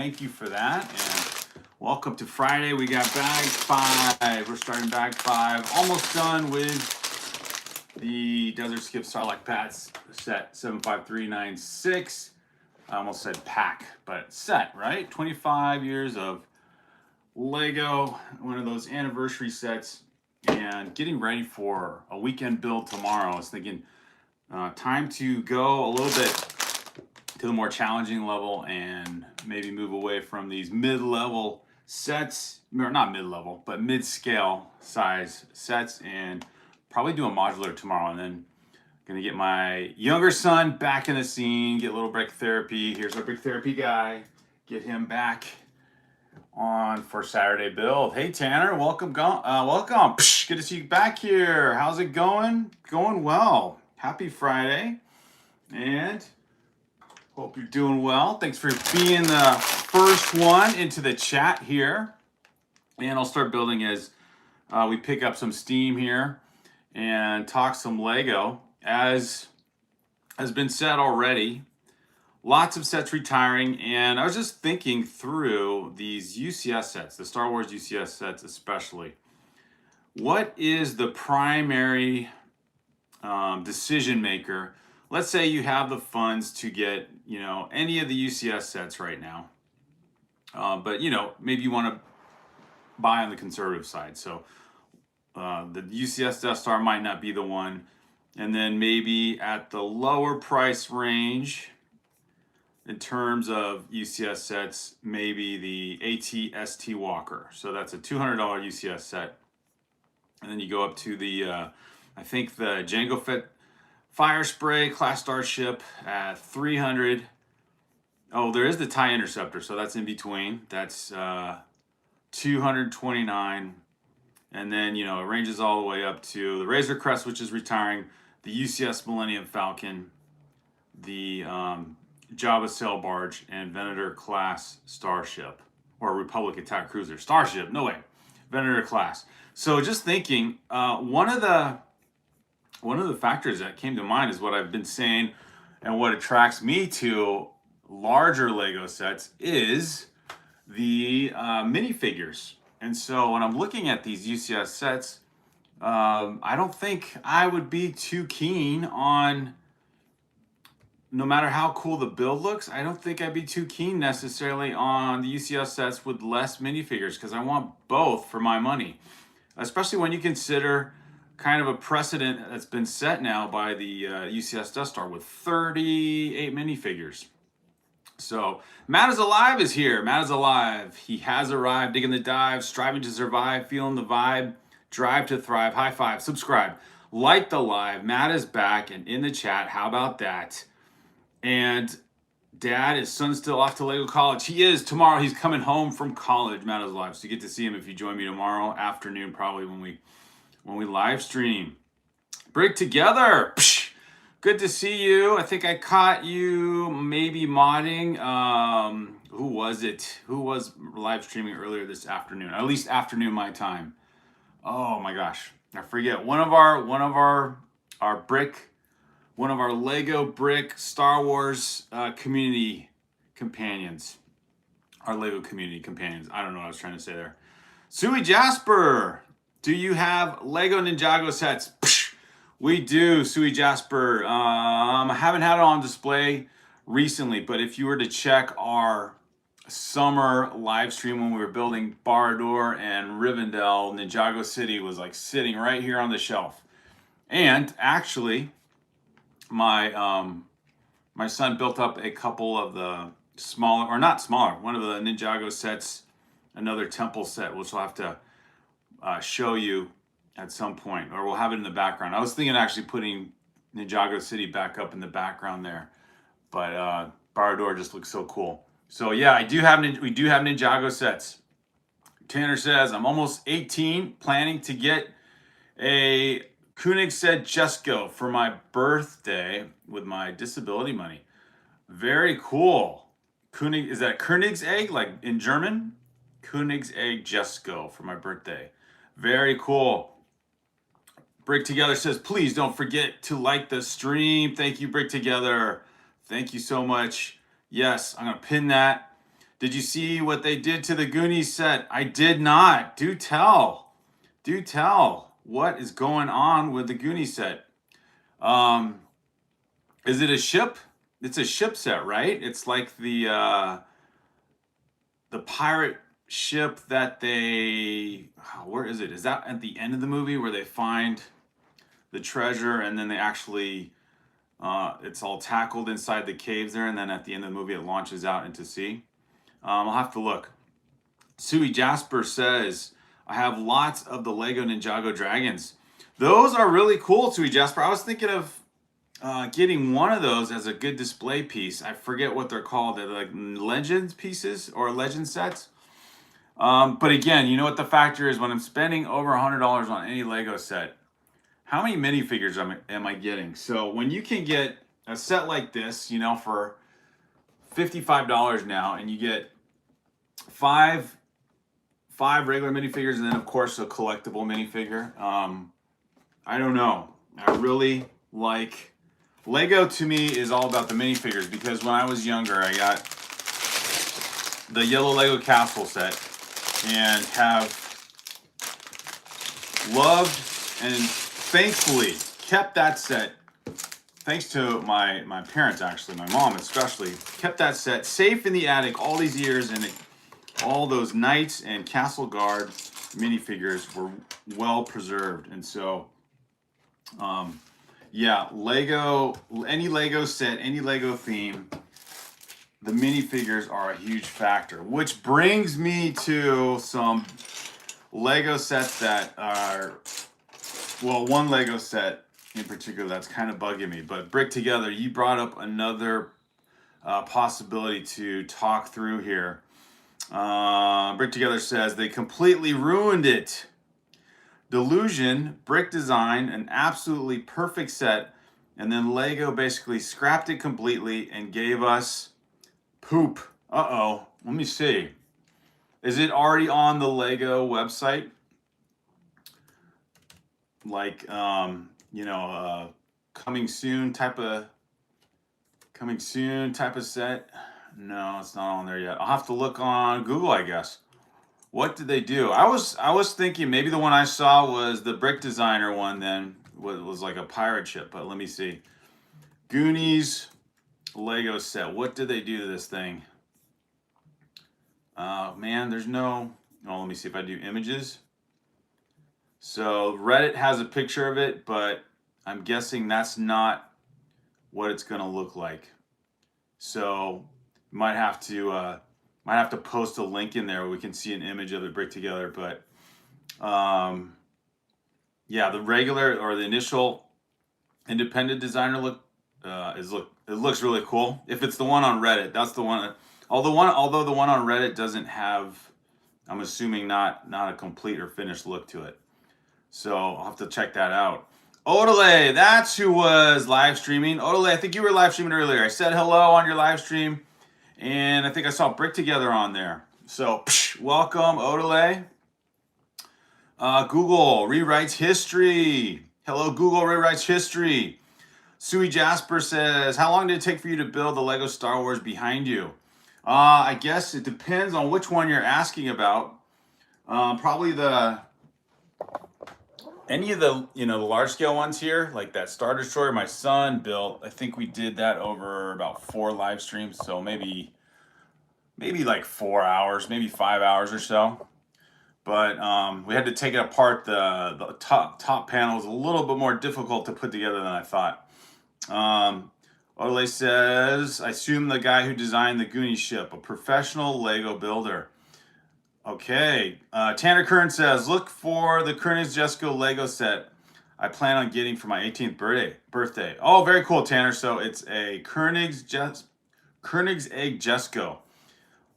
Thank you for that. And welcome to Friday. We got bag 5. We're starting bag 5. Almost done with the Desert Skip Starlight Pats set 75396. I almost said pack, but set, right? 25 years of Lego, one of those anniversary sets, and getting ready for a weekend build tomorrow. I was thinking time to go a little bit to the more challenging level and maybe move away from these mid-level sets, or not mid-level, but mid-scale size sets, and probably do a modular tomorrow. And then gonna get my younger son back in the scene, get a little brick therapy. Here's our brick therapy guy. Get him back on for Saturday build. Hey Tanner, welcome. Welcome. Psh, good to see you back here. How's it going? Going well. Happy Friday, and hope you're doing well. Thanks for being the first one into the chat here. And I'll start building as we pick up some steam here and talk some Lego. As has been said already, lots of sets retiring, and I was just thinking through these UCS sets, the Star Wars UCS sets especially. What is the primary decision maker? Let's say you have the funds to get, any of the UCS sets right now, but maybe you want to buy on the conservative side. So the UCS Death Star might not be the one, and then maybe at the lower price range, in terms of UCS sets, maybe the AT-ST Walker. So that's a $200 UCS set, and then you go up to the, I think the Jango Fett Fire Spray Class Starship at 300. Oh, there is the TIE Interceptor, so that's in between. That's 229. And then, it ranges all the way up to the Razor Crest, which is retiring, the UCS Millennium Falcon, the Jabba Sail Barge, and Venator Class Starship, or Republic Attack Cruiser. Starship, no way. Venator Class. So just thinking, one of the factors that came to mind is what I've been saying, and what attracts me to larger Lego sets is the minifigures. And so when I'm looking at these UCS sets, I don't think I would be too keen on, no matter how cool the build looks, I don't think I'd be too keen necessarily on the UCS sets with less minifigures, because I want both for my money, especially when you consider kind of a precedent that's been set now by the UCS Death Star with 38 minifigures. So Matt is Alive is here. Matt is alive. He has arrived, digging the dive, striving to survive, feeling the vibe, drive to thrive. High five, subscribe, like the live. Matt is back and in the chat. How about that? And Dad, is son still off to Lego college? He is. Tomorrow he's coming home from college. Matt is alive. So you get to see him if you join me tomorrow afternoon, probably when we live stream. Brick Together. Psh, good to see you. I think I caught you maybe modding. Who was it? Who was live streaming earlier this afternoon? At least afternoon my time. Oh my gosh, I forget. One of our Lego brick Star Wars community companions. Our Lego community companions. I don't know what I was trying to say there. Sui Jasper, do you have Lego Ninjago sets? Psh, we do, Sui Jasper. I haven't had it on display recently, but if you were to check our summer live stream when we were building Barad-dûr and Rivendell, Ninjago City was like sitting right here on the shelf. And actually, my son built up a couple of the smaller, or not smaller, one of the Ninjago sets, another temple set, which I'll have to show you at some point, or we'll have it in the background. I was thinking actually putting Ninjago City back up in the background there, but Barad-dûr just looks so cool. So yeah, we do have Ninjago sets. Tanner says, I'm almost 18, planning to get a Koenigsegg Just Go for my birthday with my disability money. Very cool. Is that Koenigsegg, like in German? Koenigsegg Just Go for my birthday. Very cool. Brick Together says, please don't forget to like the stream. Thank you, Brick Together. Thank you so much. Yes, I'm going to pin that. Did you see what they did to the Goonies set? I did not. Do tell. Do tell. What is going on with the Goonies set? Is it a ship? It's a ship set, right? It's like the pirate ship that they. Where is it? Is that at the end of the movie where they find the treasure and then they actually it's all tackled inside the caves there, and then at the end of the movie it launches out into sea. I'll have to look. Sui Jasper says, I have lots of the Lego Ninjago dragons. Those are really cool, Sui Jasper. I was thinking of getting one of those as a good display piece. I forget what they're called. They're like legends pieces or legend sets. But again, you know what the factor is when I'm spending over $100 on any Lego set, how many minifigures am I getting? So when you can get a set like this, you know, for $55 now, and you get five regular minifigures, and then of course a collectible minifigure. I don't know. I really like Lego. To me, is all about the minifigures, because when I was younger, I got the yellow Lego castle set and have loved and thankfully kept that set. Thanks to my parents, actually, my mom especially, kept that set safe in the attic all these years, and all those knights and castle guard minifigures were well preserved. And so, yeah, Lego, any Lego set, any Lego theme, the minifigures are a huge factor. Which brings me to some Lego sets that are, well, one Lego set in particular that's kind of bugging me. But Brick Together, you brought up another possibility to talk through here. Brick Together says they completely ruined it. Delusion, Brick designed an absolutely perfect set, and then Lego basically scrapped it completely and gave us poop. Uh-oh. Let me see. Is it already on the Lego website? Like, you know, coming soon type of set? No, it's not on there yet. I'll have to look on Google, I guess. What did they do? I was thinking maybe the one I saw was the Brick Designer one. Then was like a pirate ship. But let me see. Goonies Lego set. What did they do to this thing? Man, there's no. Oh, let me see if I do images. So Reddit has a picture of it, but I'm guessing that's not what it's gonna look like. So might have to post a link in there where we can see an image of it brick together. But yeah, the regular or the initial independent designer look it looks really cool. If it's the one on Reddit, that's the one. Although the one on Reddit doesn't have, I'm assuming not a complete or finished look to it. So I'll have to check that out. Odele, that's who was live streaming. Odele, I think you were live streaming earlier. I said hello on your live stream, and I think I saw Brick Together on there. So, welcome, Odele. Google rewrites history. Hello, Google rewrites history. Sui Jasper says, how long did it take for you to build the Lego Star Wars behind you? I guess it depends on which one you're asking about. Probably any of the, you know, the large scale ones here, like that Star Destroyer my son built. I think we did that over about 4 live streams, so maybe like 4 hours, maybe 5 hours or so. But we had to take it apart. The top panel was a little bit more difficult to put together than I thought. Odele says, I assume the guy who designed the Goonies ship, a professional Lego builder. Okay. Tanner Kern says, look for the Koenigsegg Lego set I plan on getting for my 18th birthday. Oh, very cool, Tanner. So it's a Koenigsegg Jesco.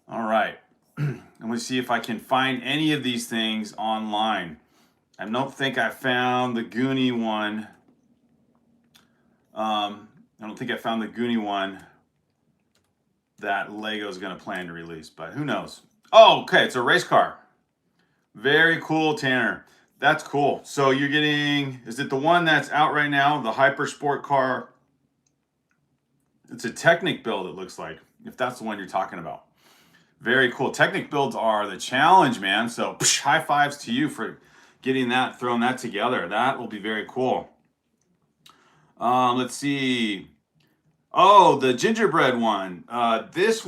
All right. I'm going to see if I can find any of these things online. I don't think I found the Goonie one. I don't think I found the Goonie one that Lego's going to plan to release, but who knows? Oh, okay. It's a race car. Very cool, Tanner. That's cool. So you're getting, is it the one that's out right now? The Hyper Sport car? It's a Technic build, it looks like, if that's the one you're talking about. Very cool. Technic builds are the challenge, man. So high fives to you for getting that, throwing that together. That will be very cool. Let's see. Oh, the gingerbread one. This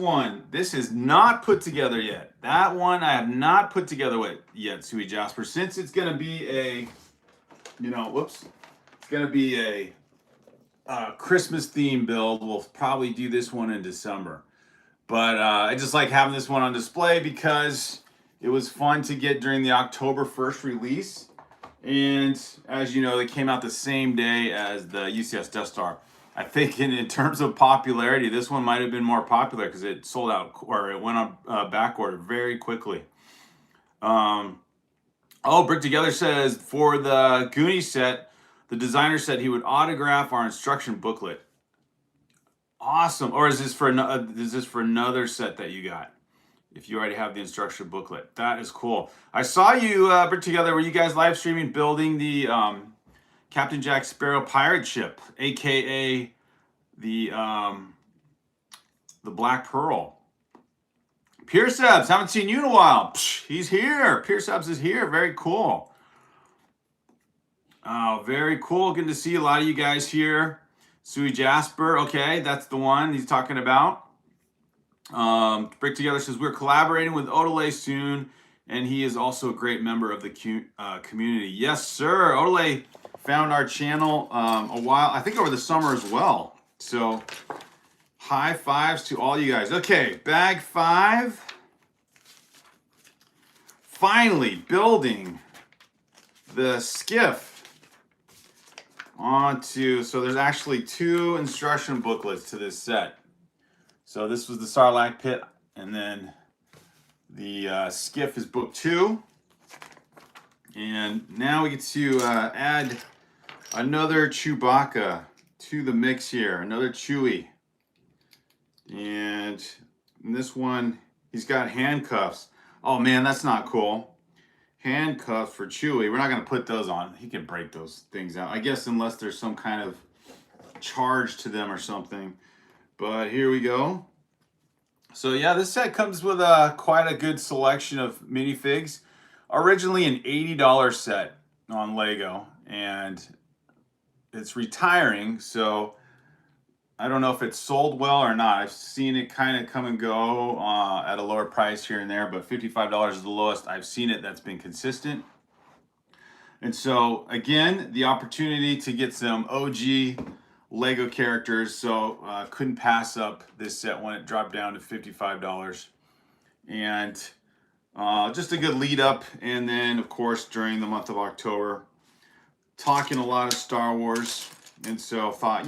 is not put together yet. That one I have not put together yet, Sui Jasper. Since it's going to be a, it's going to be a Christmas theme build. We'll probably do this one in December. But I just like having this one on display because it was fun to get during the October 1st release. And as you know, they came out the same day as the UCS Death Star. I think in terms of popularity, this one might have been more popular because it sold out, or it went on back order very quickly. Brick Together says, for the Goonies set, the designer said he would autograph our instruction booklet. Awesome. Or is this for another set that you got? If you already have the instruction booklet, that is cool. I saw you Brick Together. Were you guys live streaming building the Captain Jack Sparrow pirate ship, aka the Black Pearl? Pierce Ebbs, haven't seen you in a while. He's here. Pierce Ebbs is here. Very cool. Oh, very cool. Good to see a lot of you guys here. Sui Jasper, okay, that's the one he's talking about. Brick Together says, we're collaborating with Odelay soon, and he is also a great member of the community. Yes, sir. Odelay found our channel a while, I think over the summer as well. So high fives to all you guys. Okay, bag 5. Finally building the skiff onto, so there's actually 2 instruction booklets to this set. So this was the Sarlacc pit, and then the skiff is book 2. And now we get to add another Chewbacca to the mix here, another Chewie. And in this one, he's got handcuffs. Oh man, that's not cool. Handcuffs for Chewie. We're not going to put those on. He can break those things out, I guess, unless there's some kind of charge to them or something. But here we go. So yeah, this set comes with quite a good selection of minifigs. Originally an $80 set on Lego, and it's retiring, so I don't know if it's sold well or not. I've seen it kind of come and go at a lower price here and there, but $55 is the lowest I've seen it that's been consistent. And so again, the opportunity to get some OG Lego characters, so couldn't pass up this set when it dropped down to $55. And just a good lead up. And then of course during the month of October, talking a lot of Star Wars. And so thought,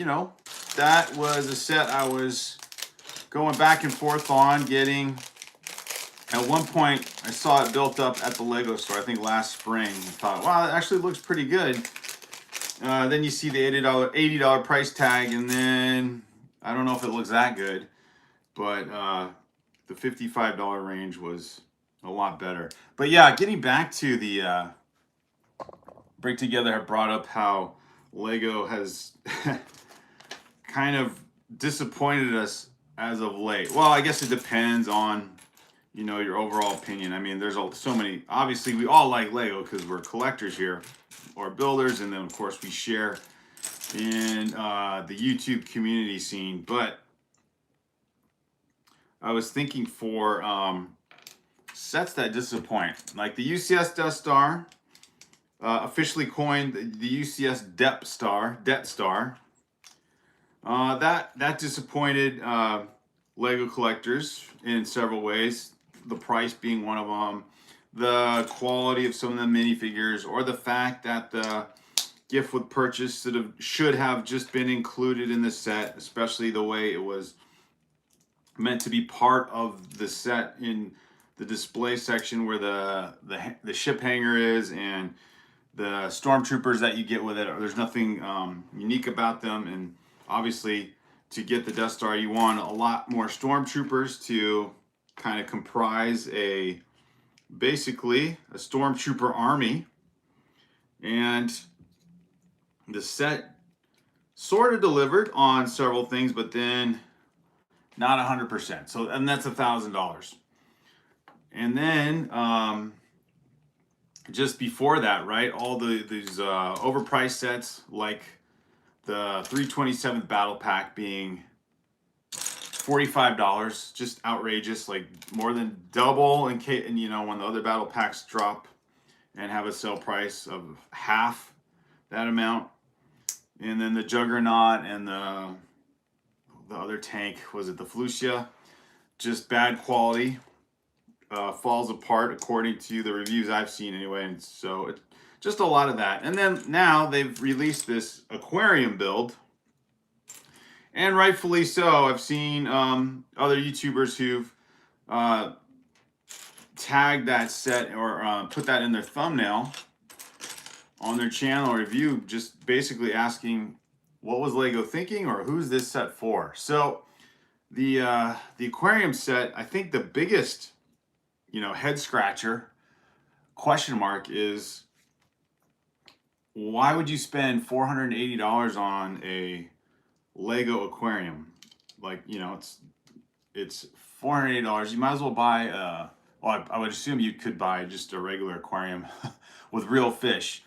that was a set I was going back and forth on getting. At one point, I saw it built up at the Lego store, I think last spring. I thought, wow, it actually looks pretty good. Then you see the $80 price tag, and then I don't know if it looks that good, but the $55 range was a lot better. But yeah, getting back to the Brick Together, have brought up how Lego has kind of disappointed us as of late. Well, I guess it depends on, your overall opinion. I mean, there's so many. Obviously, we all like Lego because we're collectors here, or builders, and then of course we share in the YouTube community scene. But I was thinking for sets that disappoint, like the UCS Death Star. Officially coined the UCS Death Star. That disappointed Lego collectors in several ways. The price being one of them, the quality of some of the minifigures, or the fact that the gift with purchase should have just been included in the set, especially the way it was meant to be part of the set in the display section where the ship hangar is, and the stormtroopers that you get with it. There's nothing unique about them, and obviously to get the Death Star, you want a lot more stormtroopers to kind of comprise basically a stormtrooper army. And the set sort of delivered on several things, but then not 100%. So, and that's $1,000. And then just before that, right, all these overpriced sets like the 327th Battle Pack being $45, just outrageous, like more than double in case, and you know, when the other battle packs drop and have a sale price of half that amount. And then the Juggernaut and the other tank, was it the Flucia, just bad quality, falls apart according to the reviews I've seen anyway. And so it, just a lot of that. And then now they've released this aquarium build, and rightfully so. I've seen other YouTubers who've tagged that set or put that in their thumbnail on their channel review, just basically asking what was Lego thinking, or who's this set for. So the aquarium set, I think the biggest, you know, head scratcher question mark is, why would you spend $480 on a Lego aquarium? Like, you know, it's $480. You might as well buy well, I would assume you could buy just a regular aquarium with real fish.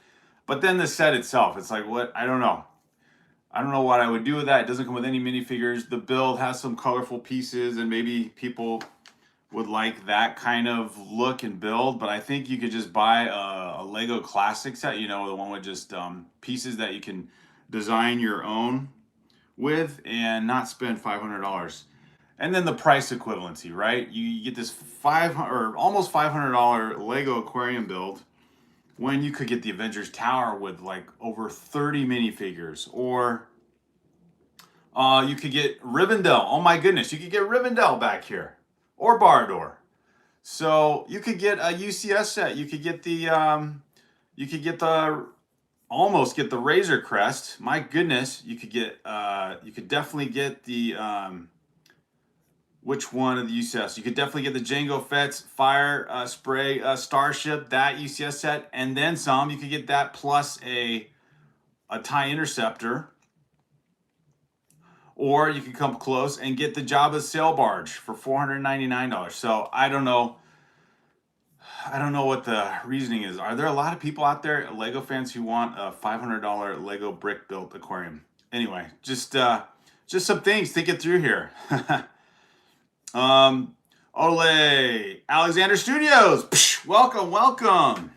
But then the set itself, it's like, what? I don't know. I don't know what I would do with that. It doesn't come with any minifigures. The build has some colorful pieces, and maybe people would like that kind of look and build. But I think you could just buy a Lego classic set, you know, the one with just pieces that you can design your own with and not spend $500. And then the price equivalency, right? You get this almost $500 Lego aquarium build when you could get the Avengers Tower with like over 30 minifigures. Or you could get Rivendell. Oh my goodness, you could get Rivendell back here. Or Bardor. So you could get a UCS set. You could get the almost get the Razor Crest. My goodness, you could definitely get the which one of the UCS? You could definitely get the Jango Fett's Fire Spray Starship, that UCS set, and then some. You could get that plus a TIE Interceptor. Or you could come close and get the Jabba's Sail Barge for $499. So I don't know. I don't know what the reasoning is. Are there a lot of people out there, Lego fans, who want a $500 Lego brick built aquarium? Anyway, just some things. Think it through here. Ole, Alexander Studios, psh, welcome.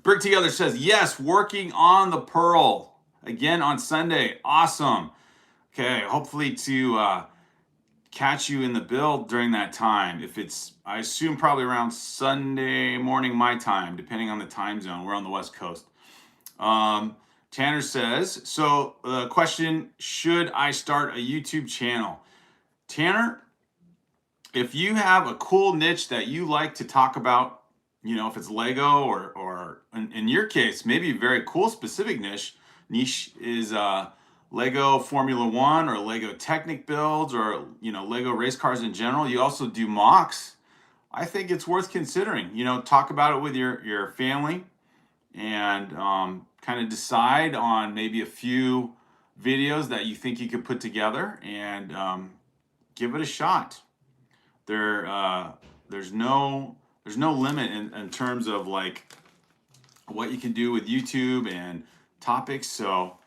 Brick Together says, yes, working on the Pearl again on Sunday. Awesome. Okay, hopefully to catch you in the build during that time. If it's, I assume probably around Sunday morning my time, depending on the time zone. We're on the West Coast. Tanner says, so the question, should I start a YouTube channel? Tanner, if you have a cool niche that you like to talk about, you know, if it's Lego or in your case, maybe a very cool specific niche is Lego Formula One or Lego Technic builds, or, you know, Lego race cars in general. You also do mocks. I think it's worth considering. You know, talk about it with your family and kind of decide on maybe a few videos that you think you could put together and give it a shot. There's no limit in terms of like what you can do with YouTube and topics. So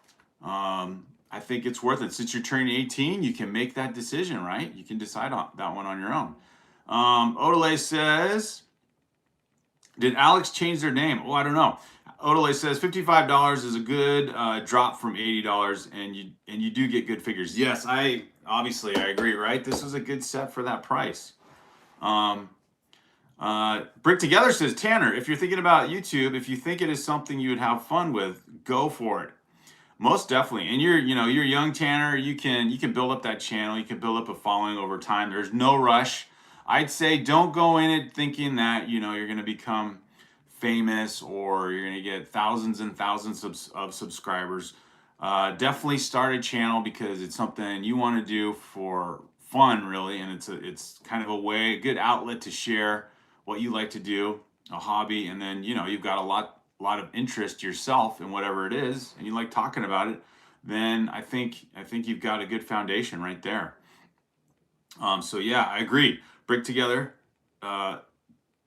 I think it's worth it. Since you're turning 18, you can make that decision, right? You can decide on that one on your own. Odele says, did Alex change their name? Oh, I don't know. Odele says $55 is a good drop from $80, and you do get good figures. Yes, I agree, right? This was a good set for that price. Brick Together says, Tanner, if you're thinking about YouTube, if you think it is something you would have fun with, go for it. Most definitely. And you're young, Tanner. You can build up that channel. You can build up a following over time. There's no rush. I'd say don't go in it thinking that, you know, you're going to become famous or you're going to get thousands and thousands of subscribers. Definitely start a channel because it's something you want to do for fun, really, and it's kind of a good outlet to share what you like to do, a hobby, and then, you know, you've got a lot of interest yourself in whatever it is, and you like talking about it, then I think you've got a good foundation right there. So yeah, I agree. Brick Together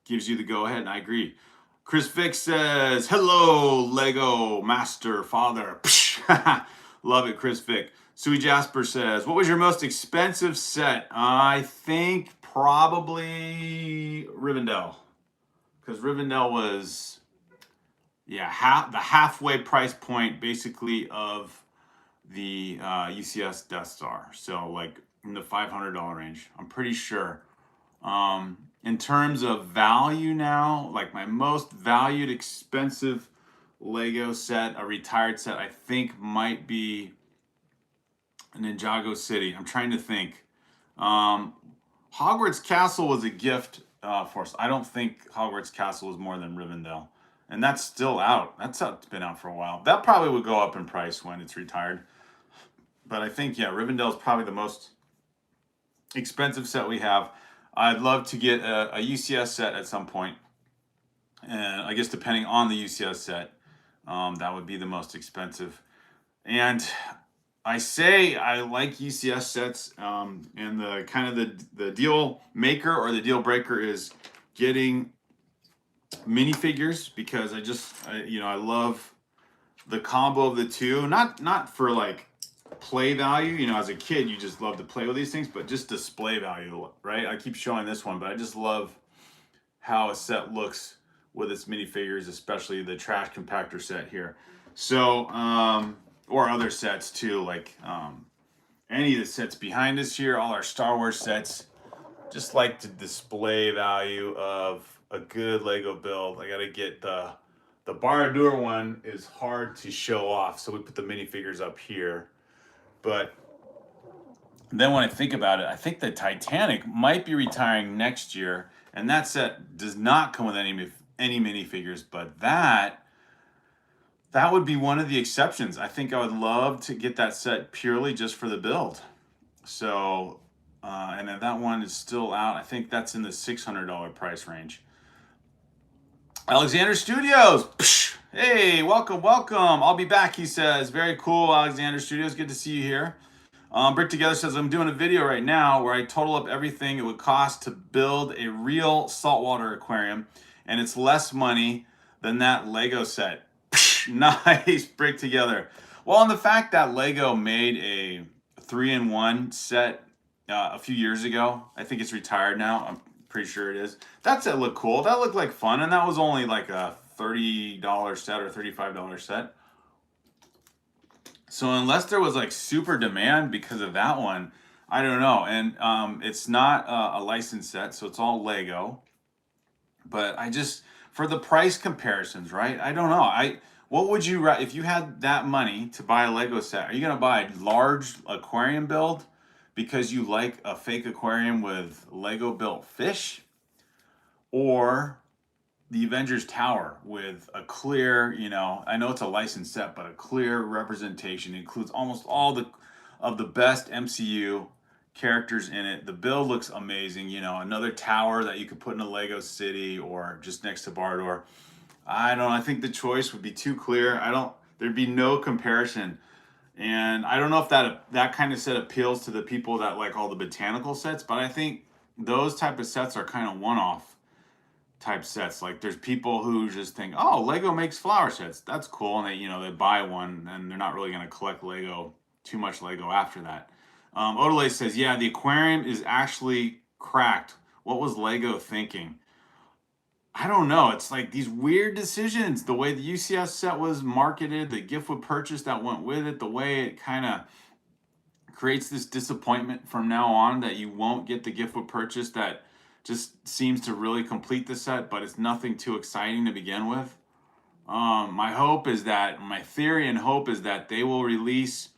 gives you the go ahead, and I agree. Chris Vick says, hello, Lego Master Father. Love it, Chris Vick. Sui Jasper says, what was your most expensive set? I think probably Rivendell. Because Rivendell was, yeah, the halfway price point basically of the UCS Death Star. So like in the $500 range, I'm pretty sure. In terms of value now, like my most valued expensive Lego set, a retired set, I think might be Ninjago City. I'm trying to think. Hogwarts Castle was a gift for us. I don't think Hogwarts Castle was more than Rivendell. And that's still out. It's been out for a while. That probably would go up in price when it's retired. But I think, yeah, Rivendell is probably the most expensive set we have. I'd love to get a UCS set at some point. And I guess depending on the UCS set, that would be the most expensive. And I say I like UCS sets, and the kind of the deal maker or the deal breaker is getting minifigures, because I love the combo of the two. Not for like play value, as a kid you just love to play with these things, but just display value, right? I keep showing this one, but I just love how a set looks with its minifigures, especially the trash compactor set here. So or other sets too, like any of the sets behind us here, all our Star Wars sets. Just like to display value of a good Lego build. I gotta get the Barad-dûr one is hard to show off, so we put the minifigures up here. But then when I think about it, I think the Titanic might be retiring next year, and that set does not come with any minifigures, but that would be one of the exceptions. I think I would love to get that set purely just for the build. So, and then that one is still out. I think that's in the $600 price range. Alexander Studios. Psh, hey, welcome. I'll be back, he says. Very cool, Alexander Studios. Good to see you here. Brick Together says, I'm doing a video right now where I total up everything it would cost to build a real saltwater aquarium, and it's less money than that Lego set. Nice, Brick Together. Well, and the fact that Lego made a 3-in-1 set a few years ago, I think it's retired now. I'm pretty sure it is. That set looked cool. That looked like fun, and that was only like a $30 set or $35 set. So unless there was like super demand because of that one, I don't know. And it's not a licensed set, so it's all Lego. But for the price comparisons, right? I don't know. What would you, if you had that money to buy a Lego set, are you going to buy a large aquarium build because you like a fake aquarium with Lego built fish? Or the Avengers Tower with a clear, I know it's a licensed set, but a clear representation. It includes almost all of the best MCU characters in it. The build looks amazing. Another tower that you could put in a Lego city or just next to Barad-dûr. I don't know. I think the choice would be too clear. There'd be no comparison. And I don't know if that kind of set appeals to the people that like all the botanical sets, but I think those type of sets are kind of one-off type sets. Like there's people who just think, oh, Lego makes flower sets. That's cool. And they buy one, and they're not really going to collect too much Lego after that. Odele says, yeah, the aquarium is actually cracked. What was Lego thinking? I don't know. It's like these weird decisions. The way the UCS set was marketed, the gift with purchase that went with it, the way it kind of creates this disappointment from now on that you won't get the gift with purchase that just seems to really complete the set, but it's nothing too exciting to begin with. My theory and hope is that they will release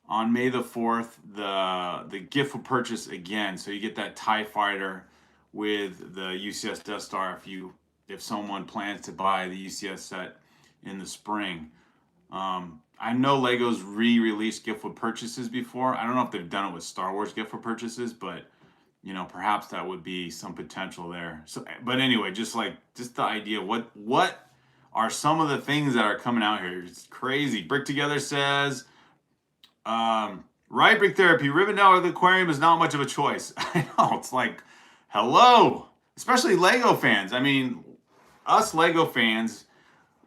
on May the 4th the gift with purchase again. So you get that TIE Fighter with the UCS Death Star if someone plans to buy the UCS set in the spring. I know Lego's re-released gift with purchases before. I don't know if they've done it with Star Wars gift with purchases, but perhaps that would be some potential there. So, but anyway, just the idea, what are some of the things that are coming out here? It's crazy. Brick Together says, right, Brick Therapy, Rivendell or the aquarium is not much of a choice. I know, it's like, hello. especially Lego fans. I mean, us Lego fans,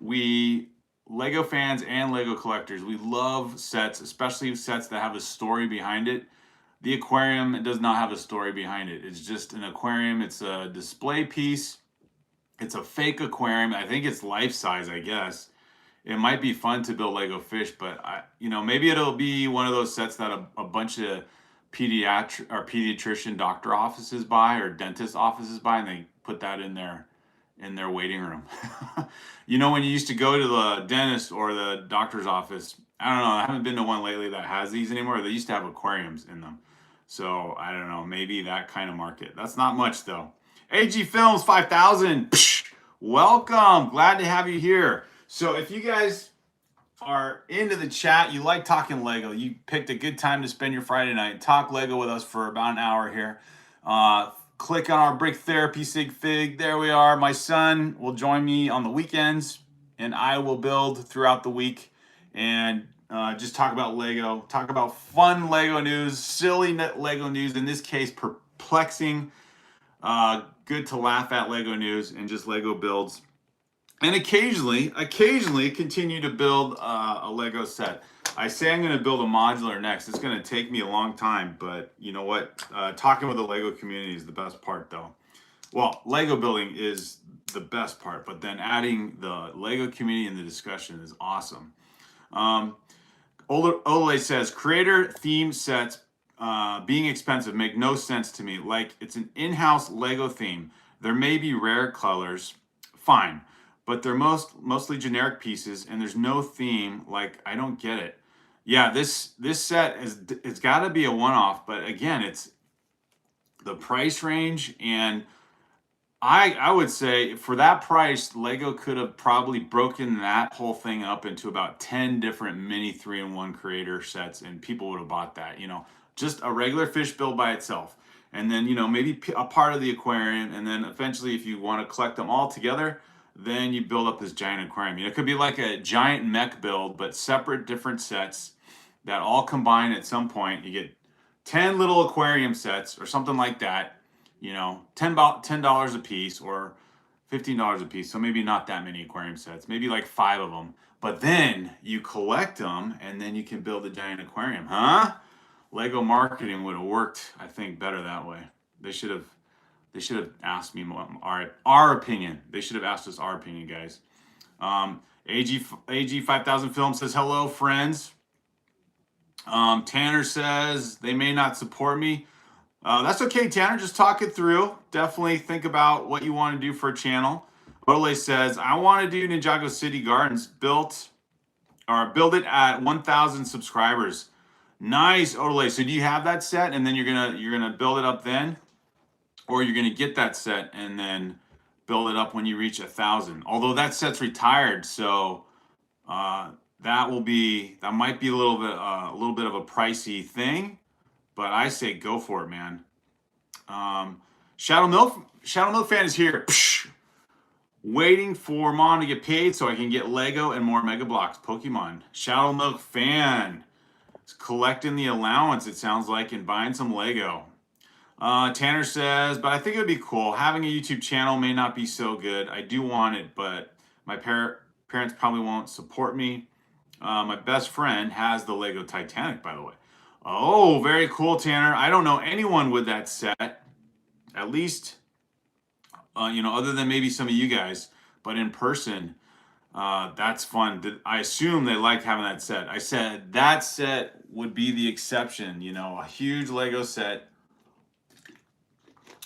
Lego fans and Lego collectors, we love sets, especially sets that have a story behind it. The aquarium, it does not have a story behind it. It's just an aquarium. It's a display piece. It's a fake aquarium. I think it's life size, I guess. It might be fun to build Lego fish, but maybe it'll be one of those sets that a bunch of pediatrician doctor offices buy or dentist offices buy, and they put that in their waiting room. When you used to go to the dentist or the doctor's office, I don't know, I haven't been to one lately that has these anymore. They used to have aquariums in them. So I don't know, maybe that kind of market. That's not much though. AG Films 5000. Welcome. Glad to have you here. So if you guys are into the chat, you like talking Lego, you picked a good time to spend your Friday night, talk Lego with us for about an hour here. Click on our Brick Therapy Sig Fig. There we are. My son will join me on the weekends, and I will build throughout the week and just talk about Lego, talk about fun Lego news, silly Lego news, in this case, perplexing, good to laugh at Lego news, and just Lego builds. And occasionally continue to build a Lego set. I say I'm going to build a modular next. It's going to take me a long time, but you know what? Talking with the Lego community is the best part, though. Well, Lego building is the best part, but then adding the Lego community in the discussion is awesome. Ole says, creator theme sets being expensive make no sense to me. Like, it's an in-house Lego theme. There may be rare colors, fine, but they're mostly generic pieces, and there's no theme. Like, I don't get it. Yeah, this set it's got to be a one-off, but again, it's the price range, and I would say for that price, Lego could have probably broken that whole thing up into about 10 different mini 3-in-1 creator sets, and people would have bought that. Just a regular fish build by itself, and then maybe a part of the aquarium, and then eventually, if you want to collect them all together, then you build up this giant aquarium. It could be like a giant mech build, but separate different sets that all combine at some point. You get 10 little aquarium sets or something like that, $10 a piece or $15 a piece. So maybe not that many aquarium sets, maybe like 5 of them. But then you collect them, and then you can build a giant aquarium, huh? Lego marketing would have worked, I think, better that way. They should have asked me our opinion. They should have asked us our opinion, guys. AG 5000 Film says, hello, friends. Tanner says, they may not support me. That's okay, Tanner. Just talk it through. Definitely think about what you want to do for a channel. Ole says, I want to do Ninjago City Gardens. Build it at 1,000 subscribers. Nice, Ole. So do you have that set, and then you're gonna build it up then? Or you're going to get that set and then build it up when you reach 1,000. Although that set's retired, so that might be a little bit of a pricey thing. But I say go for it, man. Shadow Milk fan is here. Waiting for Mom to get paid so I can get Lego and more Mega Bloks Pokemon. Shadow Milk fan is collecting the allowance, it sounds like, and buying some Lego. Tanner says, but I think it would be cool. Having a YouTube channel may not be so good. I do want it, but my parents probably won't support me. My best friend has the Lego Titanic, by the way. Oh, very cool, Tanner. I don't know anyone with that set, at least, other than maybe some of you guys, but in person, that's fun. I assume they liked having that set. I said that set would be the exception, a huge Lego set.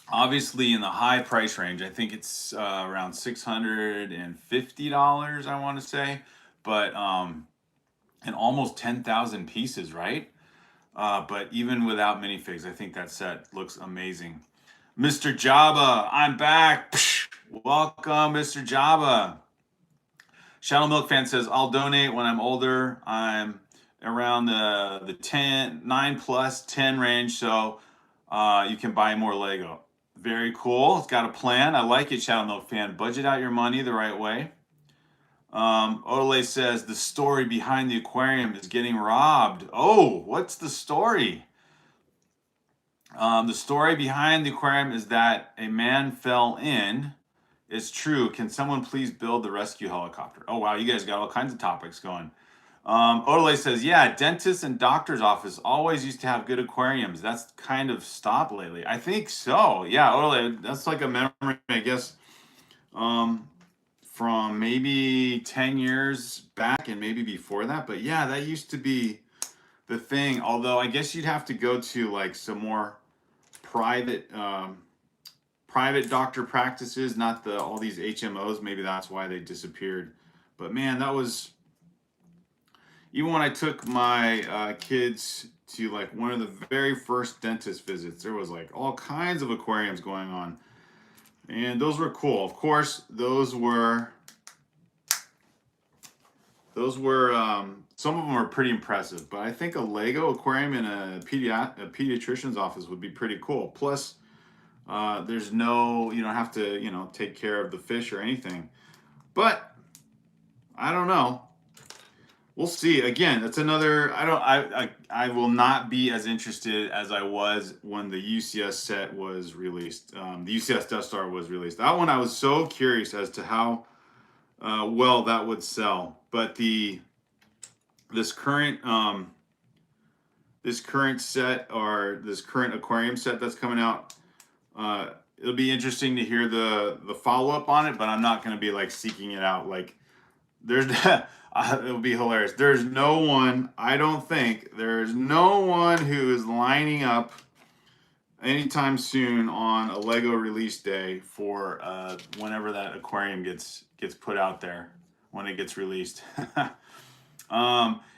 Obviously in the high price range. I think it's around $650, I want to say, but and almost 10,000 pieces, right? But even without minifigs, I think that set looks amazing. Mr. Jabba, I'm back. Welcome, Mr. Jabba. Shadow Milk fan says, I'll donate when I'm older. I'm around the 9 plus 10 range, so you can buy more Lego. Very cool. It's got a plan. I like it, Shadow Milk fan. Budget out your money the right way. Ole says the story behind the aquarium is getting robbed. Oh, what's the story? The story behind the aquarium is that a man fell in. It's true. Can someone please build the rescue helicopter? Oh, wow. You guys got all kinds of topics going. Odele says, yeah, dentists and doctor's office always used to have good aquariums. That's kind of stopped lately. I think so. Yeah, Odele, that's like a memory, I guess, um, from maybe 10 years back and maybe before that. But yeah, that used to be the thing. Although I guess you'd have to go to like some more private private doctor practices, not the all these HMOs. Maybe that's why they disappeared. But man, that was even when I took my kids to like one of the very first dentist visits. There was like all kinds of aquariums going on, and those were cool. Of course, those were some of them are pretty impressive. But I think a Lego aquarium in a pediatrician's office would be pretty cool. Plus, there's no, you don't have to, take care of the fish or anything. But I don't know. We'll see. Again, that's another. I don't. I will not be as interested as I was when the UCS set was released. The UCS Death Star was released. That one I was so curious as to how well that would sell. But this current set, or this current aquarium set that's coming out, it'll be interesting to hear the follow up on it. But I'm not going to be like seeking it out. Like there's it'll be hilarious. There's no one, I don't think, there's no one who is lining up anytime soon on a Lego release day for whenever that aquarium gets put out there, when it gets released. Intol,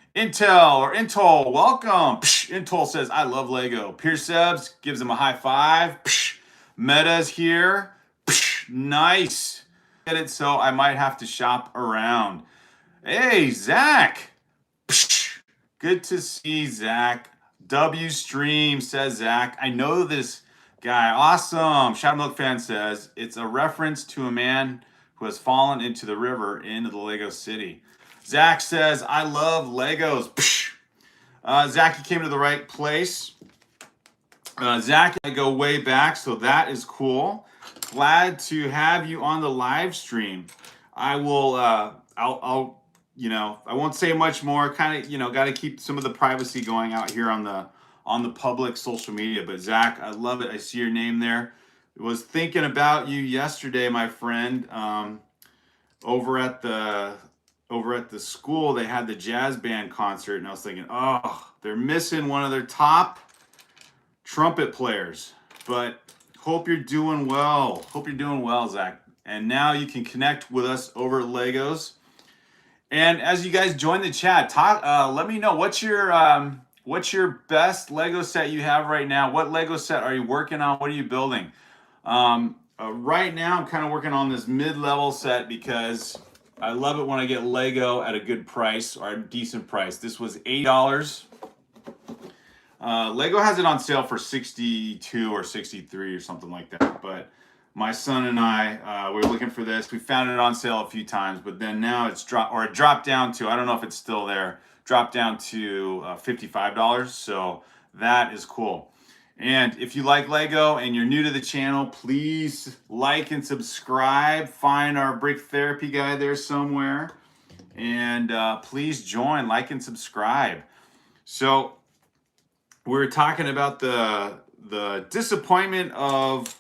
welcome. Psh, Intol says, I love Lego. Pierce Sebs gives him a high five. Psh, Meta's here. Psh, nice. Get it, so I might have to shop around. Hey, Zach. Psh, good to see Zach. W Stream says Zach. I know this guy. Awesome. Shadow Milk Fan says it's a reference to a man who has fallen into the river into the Lego City. Zach says, I love Legos. Psh. Zach, you came to the right place. Zach, I go way back, so that is cool. Glad to have you on the live stream. I will, I'll I won't say much more. Kind of, got to keep some of the privacy going out here on the public social media. But Zach, I love it. I see your name there. I was thinking about you yesterday, my friend. Over at the school, they had the jazz band concert, and I was thinking, oh, they're missing one of their top trumpet players. But hope you're doing well. Hope you're doing well, Zach. And now you can connect with us over at Legos. And as you guys join the chat, talk. Let me know what's your best Lego set you have right now. What Lego set are you working on? What are you building? Right now, I'm kind of working on this mid-level set because I love it when I get Lego at a good price or a decent price. This was $8. Lego has it on sale for 62 or 63 or something like that. But my son and I, we were looking for this. We found it on sale a few times, but then now it dropped down to, I don't know if it's still there, dropped down to $55. So that is cool. And if you like Lego and you're new to the channel, please like and subscribe. Find our Brick Therapy guy there somewhere. And please join, like, and subscribe. So we're talking about the disappointment of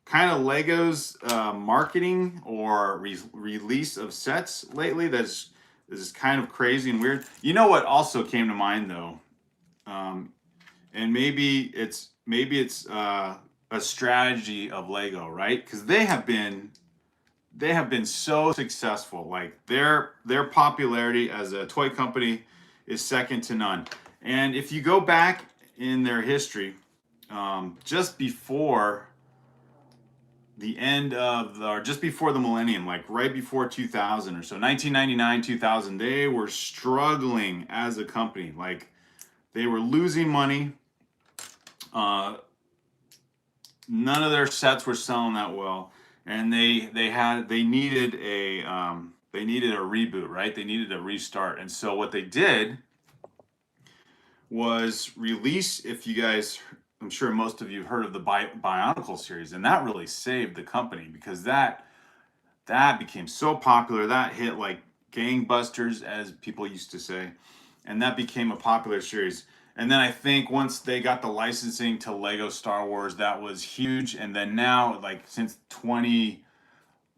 kind of Lego's marketing or release of sets lately. This is kind of crazy and weird. You know what also came to mind though, and maybe it's a strategy of Lego, right? Because they have been so successful. Like their popularity as a toy company is second to none. And if you go back in their history, just before the end of or just before the millennium, like right before 2000 or so, 1999, 2000, they were struggling as a company. Like they were losing money. None of their sets were selling that well, and they needed a reboot, right? They needed a restart, and so what they did was release. If you guys I'm sure most of you have heard of the Bionicle series, and that really saved the company because that became so popular. That hit like gangbusters, as people used to say, and that became a popular series. And then I think once they got the licensing to Lego Star Wars, that was huge. And then now, like since 20,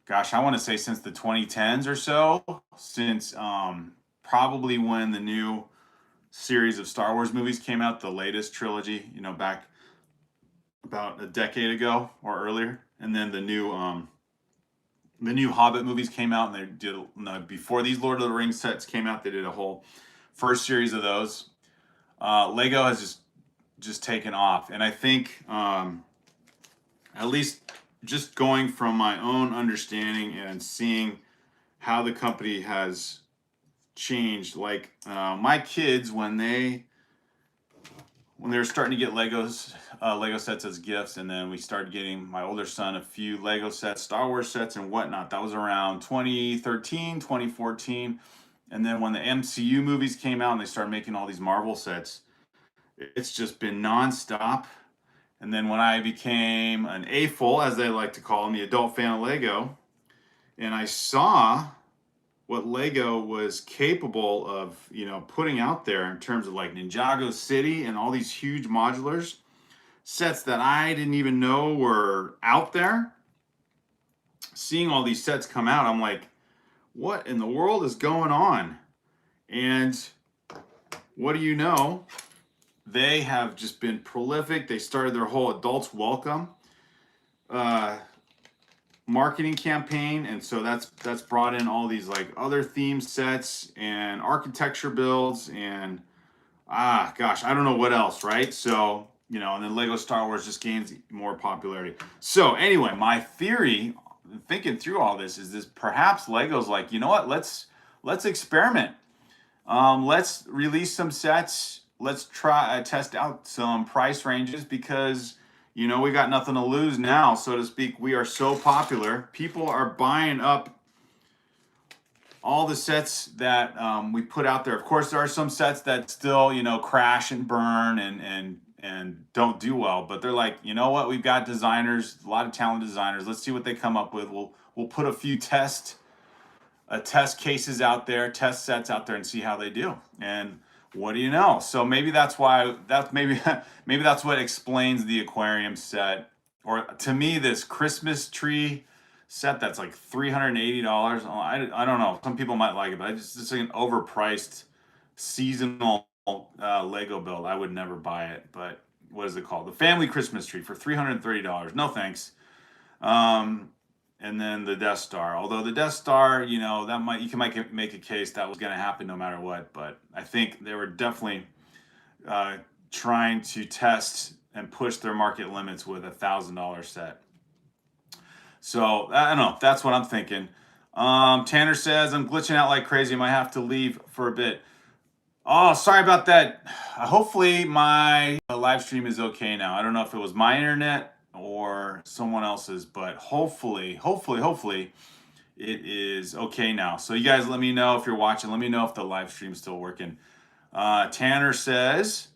gosh, I want to say since the 2010s or so, since probably when the new series of Star Wars movies came out, the latest trilogy, back about a decade ago or earlier, and then the new Hobbit movies came out, and they did before these Lord of the Rings sets came out. They did a whole first series of those. Lego has just taken off, and I think at least just going from my own understanding and seeing how the company has changed. Like my kids, when they were starting to get Lego sets as gifts, and then we started getting my older son a few Lego sets, Star Wars sets and whatnot. That was around 2013, 2014. And then when the MCU movies came out and they started making all these Marvel sets, it's just been nonstop. And then when I became an AFOL, as they like to call them, the adult fan of Lego, and I saw what Lego was capable of, putting out there in terms of like Ninjago City and all these huge modulars, sets that I didn't even know were out there. Seeing all these sets come out, I'm like, what in the world is going on? And what do you know? They have just been prolific. They started their whole Adults Welcome marketing campaign, and so that's brought in all these like other theme sets and architecture builds and gosh, I don't know what else, right? So and then Lego Star Wars just gains more popularity. So anyway, my theory, thinking through all this, is this perhaps Lego's like, you know what, let's experiment. Let's release some sets. Let's try test out some price ranges because we got nothing to lose now, so to speak. We are so popular. People are buying up all the sets that we put out there. Of course, there are some sets that still, crash and burn and don't do well. But they're like, you know what? We've got designers, a lot of talented designers. Let's see what they come up with. We'll put a few test cases out there, test sets out there, and see how they do. And what do you know? So maybe that's why maybe that's what explains the aquarium set, or to me this Christmas tree set that's like $380. I don't know. Some people might like it, but it's like an overpriced seasonal Lego build. I would never buy it. But what is it called? The family Christmas tree for $330. No thanks. And then the Death Star. Although the Death Star, you might make a case that was going to happen no matter what. But I think they were definitely trying to test and push their market limits with a $1,000 set. So I don't know. That's what I'm thinking. Tanner says, I'm glitching out like crazy. I might have to leave for a bit. Oh, sorry about that. Hopefully my live stream is okay now. I don't know if it was my internet or someone else's, but hopefully it is okay now. So you guys let me know if you're watching. Let me know if the live stream's still working. Tanner says,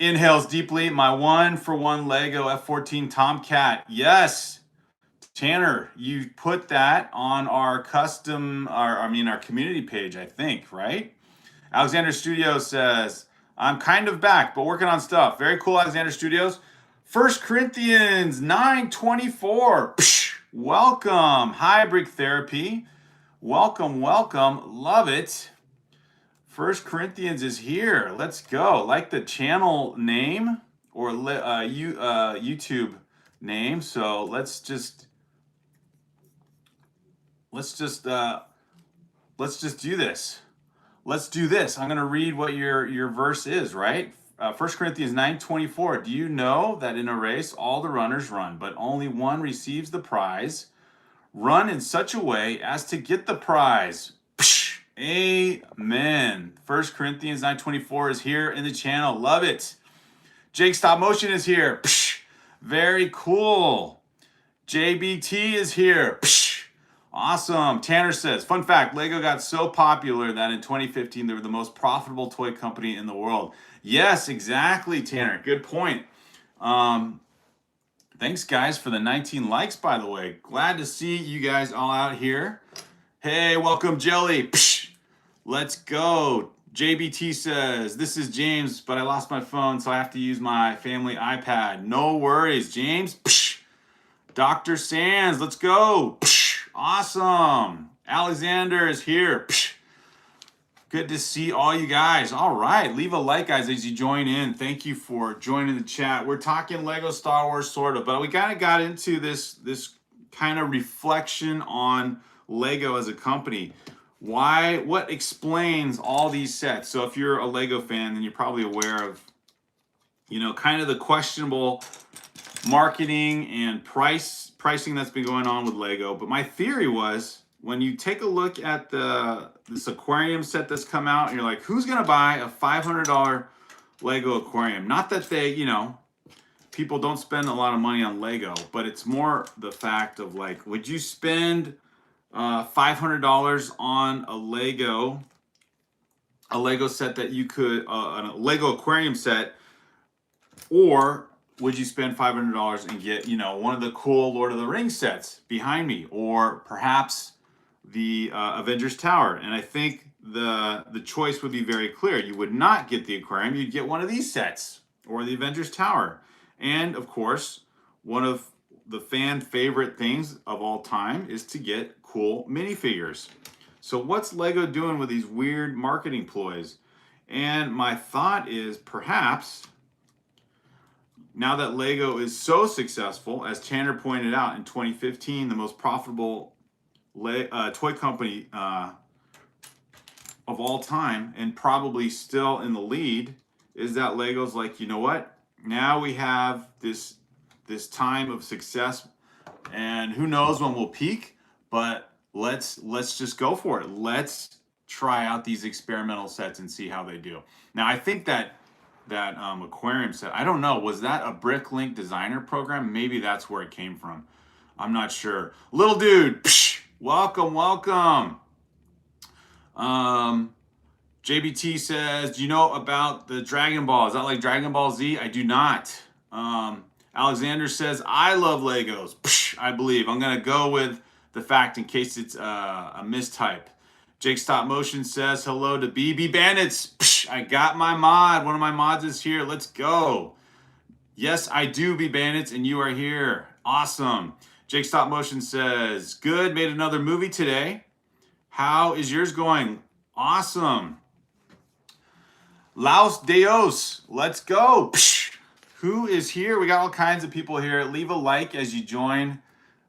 inhales deeply. My 1-for-1 Lego F-14 Tomcat. Yes, Tanner, you put that on our our community page, I think, right? Alexander Studios says, I'm kind of back, but working on stuff. Very cool, Alexander Studios. 1 Corinthians 9:24. Welcome. Hi, Brick Therapy. Welcome. Love it. 1 Corinthians is here. Let's go. Like the channel name or YouTube name. So let's just do this. Let's do this. I'm going to read what your verse is, right? 1 Corinthians 9:24. Do you know that in a race all the runners run, but only one receives the prize? Run in such a way as to get the prize. Amen. 1 Corinthians 9:24 is here in the channel. Love it. Jake Stop Motion is here. Very cool. JBT is here. Awesome. Tanner says, fun fact, Lego got so popular that in 2015 they were the most profitable toy company in the world. Yes, exactly, Tanner. Good point. Thanks, guys, for the 19 likes, by the way. Glad to see you guys all out here. Hey, welcome, Jelly. Psh, let's go. JBT says, this is James, but I lost my phone, so I have to use my family iPad. No worries, James. Psh. Dr. Sands, let's go. Psh. Awesome. Alexander is here. Psh. Good to see all you guys. All right, leave a like, guys, as you join in. Thank you for joining the chat. We're talking Lego Star Wars, sort of, but we kind of got into this kind of reflection on Lego as a company. Why? What explains all these sets? So if you're a Lego fan, then you're probably aware of, you know, kind of the questionable marketing and pricing that's been going on with Lego. But my theory was, when you take a look at this aquarium set that's come out, and you're like, who's gonna buy a $500 Lego aquarium? Not that they, you know, people don't spend a lot of money on Lego, but it's more the fact of like, would you spend $500 on a Lego set that you could, a Lego aquarium set, or would you spend $500 and get, you know, one of the cool Lord of the Rings sets behind me, or perhaps the Avengers Tower? And I think the choice would be very clear. You would not get the aquarium. You'd get one of these sets or the Avengers Tower. And of course, one of the fan favorite things of all time is to get cool minifigures. So what's Lego doing with these weird marketing ploys? And my thought is, perhaps now that Lego is so successful, as Tanner pointed out, in 2015, the most profitable toy company of all time, and probably still in the lead, is that Lego's like, you know what? Now we have this time of success, and who knows when we'll peak, but let's just go for it. Let's try out these experimental sets and see how they do. Now, I think that aquarium set, I don't know, was that a BrickLink designer program? Maybe that's where it came from. I'm not sure. Little dude, psh, welcome. JBT says, do you know about the Dragon Ball? Is that like Dragon Ball Z? I do not. Alexander says, I love Legos. Psh, I believe. I'm going to go with the fact in case it's a mistype. Jake Stop Motion says, hello to BB Bandits. Psh, I got my mod. One of my mods is here. Let's go. Yes, I do, BB Bandits, and you are here. Awesome. Jake Stop Motion says, good, made another movie today. How is yours going? Awesome. Laos Deos, let's go. Psh, who is here? We got all kinds of people here. Leave a like as you join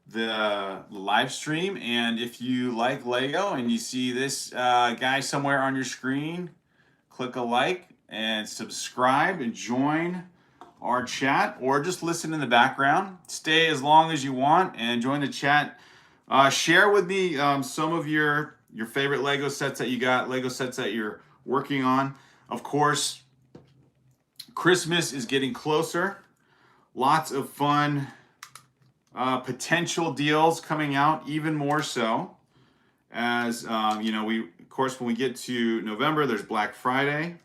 the live stream, and if you like Lego and you see this guy somewhere on your screen, click a like and subscribe and join our chat, or just listen in the background. Stay as long as you want and join the chat. Share with me some of your favorite Lego sets that you got, Lego sets that you're working on. Of course, Christmas is getting closer. Lots of fun potential deals coming out, even more so as you know, of course, when we get to November, there's Black Friday,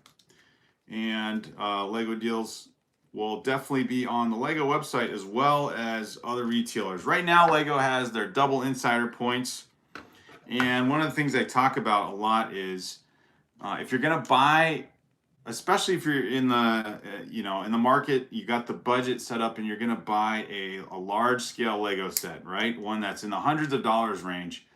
and Lego deals will definitely be on the Lego website as well as other retailers. Right now, Lego has their double insider points, and one of the things I talk about a lot is if you're gonna buy, especially if you're in the in the market, you got the budget set up and you're gonna buy a large scale Lego set, right? One that's in the hundreds of dollars range.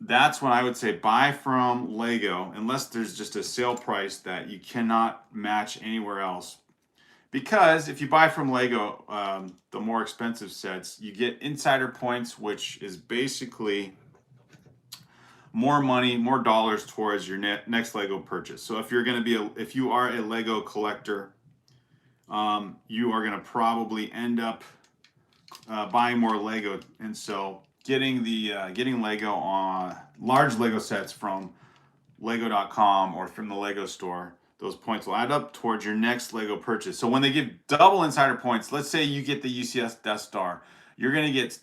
That's when I would say buy from Lego, unless there's just a sale price that you cannot match anywhere else. Because if you buy from Lego, the more expensive sets, you get insider points, which is basically more money, more dollars towards your next Lego purchase. So if you're going to be if you are a Lego collector, you are going to probably end up buying more Lego, and so getting Lego on large Lego sets from Lego.com or from the Lego store, those points will add up towards your next Lego purchase. So when they give double insider points, let's say you get the UCS Death Star, you're going to get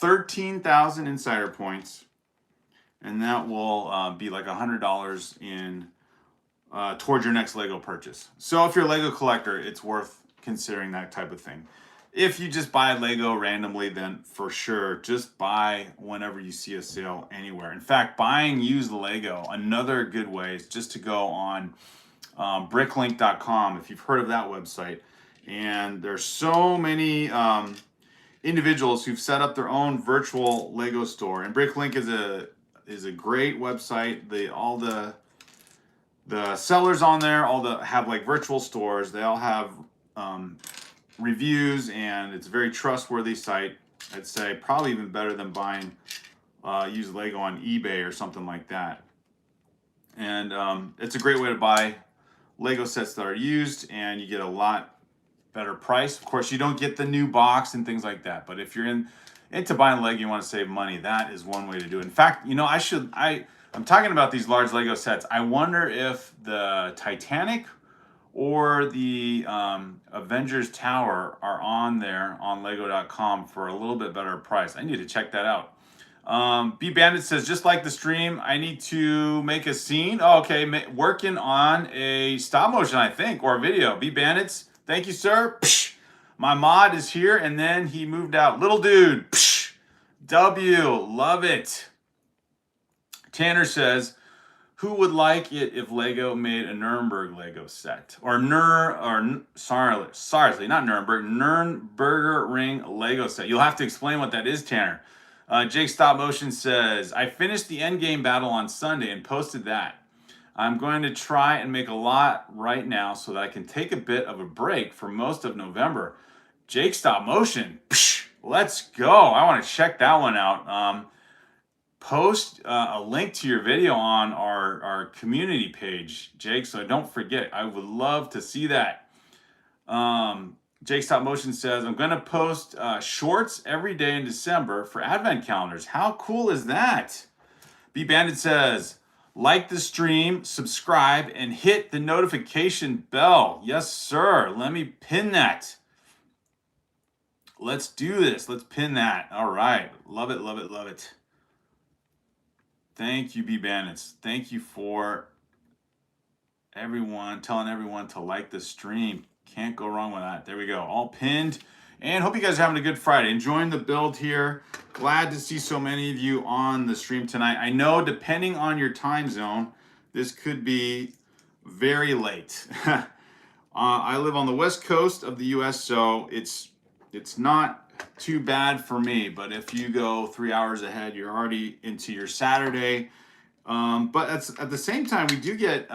13,000 insider points, and that will be like $100 in towards your next Lego purchase. So if you're a Lego collector, it's worth considering that type of thing. If you just buy Lego randomly, then for sure, just buy whenever you see a sale anywhere. In fact, buying used Lego, another good way is just to go on BrickLink.com, if you've heard of that website. And there's so many individuals who've set up their own virtual Lego store. And BrickLink is a great website. All the sellers on there have like virtual stores. They all have reviews, and it's a very trustworthy site. I'd say probably even better than buying used Lego on eBay or something like that. And it's a great way to buy Lego sets that are used, and you get a lot better price. Of course, you don't get the new box and things like that, but if you're into buying Lego, you want to save money, that is one way to do it. In fact, you know, I'm talking about these large Lego sets. I wonder if the Titanic or the Avengers Tower are on there on Lego.com for a little bit better price. I need to check that out. B Bandit says, just like the stream, I need to make a scene. Oh, okay, working on a stop motion, I think, or a video. B Bandits, thank you, sir. Psh, my mod is here, and then he moved out. Little dude. Psh, W, love it. Tanner says, who would like it if Lego made a Nuremberg Lego set? Sorry, not Nuremberg, Nürnberger Ring Lego set. You'll have to explain what that is, Tanner. Jake Stop Motion says, I finished the endgame battle on Sunday and posted that. I'm going to try and make a lot right now so that I can take a bit of a break for most of November. Jake Stop Motion, psh, let's go. I want to check that one out. Post a link to your video on our community page, Jake, so don't forget. I would love to see that. Jake Stop Motion says, I'm going to post shorts every day in December for advent calendars. How cool is that? B Bandit says, like the stream, subscribe, and hit the notification bell. Yes, sir. Let me pin that. Let's do this. Let's pin that. All right. Love it, love it, love it. Thank you, B Bandits. Thank you for telling everyone to like the stream. Can't go wrong with that. There we go. All pinned. And hope you guys are having a good Friday. Enjoying the build here. Glad to see so many of you on the stream tonight. I know, depending on your time zone, this could be very late. I live on the west coast of the U.S., so it's not too bad for me. But if you go 3 hours ahead, you're already into your Saturday. But at the same time, we do get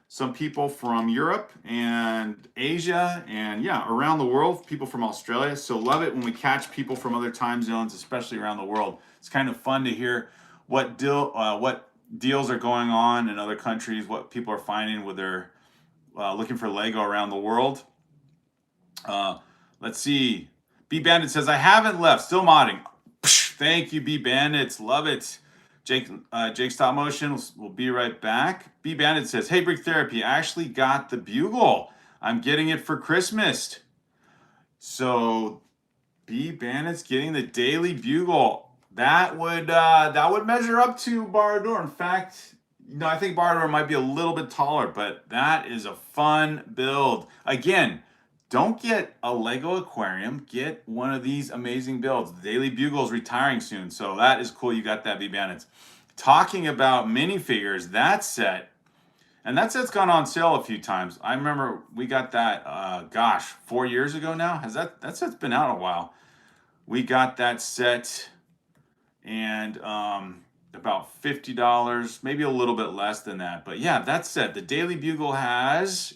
some people from Europe and Asia and around the world, people from Australia. So love it when we catch people from other time zones, especially around the world. It's kind of fun to hear what deals are going on in other countries, what people are finding with their looking for Lego around the world. Let's see. B Bandit says, I haven't left, still modding. Psh, thank you, B Bandits. Love it. Jake Stop Motion will be right back. B Bandit says, hey, Brick Therapy, I actually got the Bugle. I'm getting it for Christmas. So B Bandit's getting the daily Bugle. That would measure up to Barador. In fact, I think Barador might be a little bit taller, but that is a fun build. Again, don't get a Lego aquarium. Get one of these amazing builds. The Daily Bugle is retiring soon, so that is cool. You got that, B Bandits. Talking about minifigures, that set's gone on sale a few times. I remember we got that, 4 years ago now. That set's been out a while. We got that set, and about $50, maybe a little bit less than that. But yeah, that set, the Daily Bugle has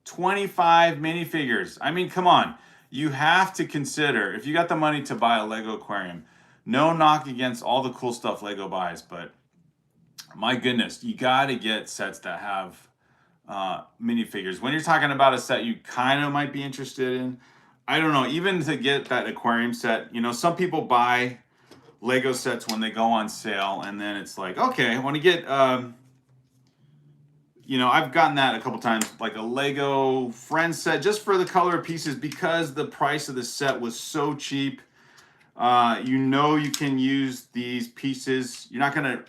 25 minifigures. I mean, come on. You have to consider, if you got the money to buy a Lego aquarium, no knock against all the cool stuff Lego buys, but my goodness, you got to get sets that have minifigures. When you're talking about a set you kind of might be interested in, I don't know, even to get that aquarium set, some people buy Lego sets when they go on sale, and then it's like, okay, I want to get... I've gotten that a couple times, like a Lego Friends set, just for the color of pieces, because the price of the set was so cheap. You can use these pieces. You're not going to,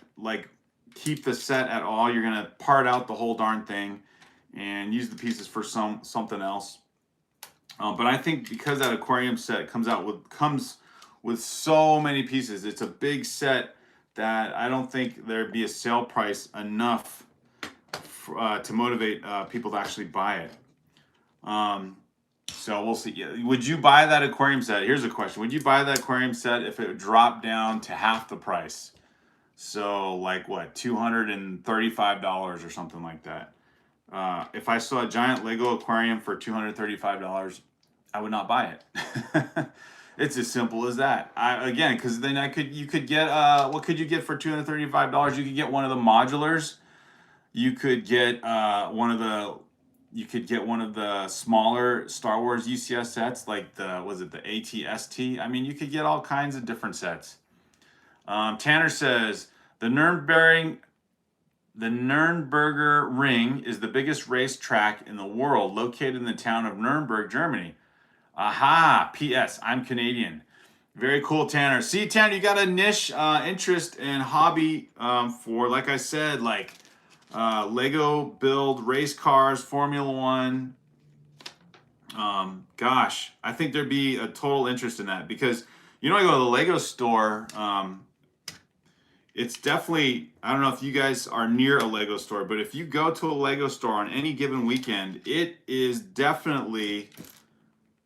keep the set at all. You're going to part out the whole darn thing and use the pieces for something else. But I think because that aquarium set comes with so many pieces, it's a big set that I don't think there'd be a sale price enough to motivate people to actually buy it. So we'll see. Yeah. Would you buy that aquarium set? Here's a question. Would you buy that aquarium set if it dropped down to half the price? So like what, $235 or something like that. If I saw a giant Lego aquarium for $235, I would not buy it. It's as simple as that. Again, because then you could get what could you get for $235? You could get one of the modulars. You could get you could get one of the smaller Star Wars UCS sets, like the AT-ST. I mean, you could get all kinds of different sets. Tanner says the Nürnberger Ring is the biggest racetrack in the world, located in the town of Nuremberg, Germany. Aha! P.S. I'm Canadian. Very cool, Tanner. See, Tanner, you got a niche interest and hobby for, like I said, like Lego build race cars, Formula One. Gosh, I think there'd be a total interest in that because I go to the Lego store. It's definitely, I don't know if you guys are near a Lego store, but if you go to a Lego store on any given weekend, it is definitely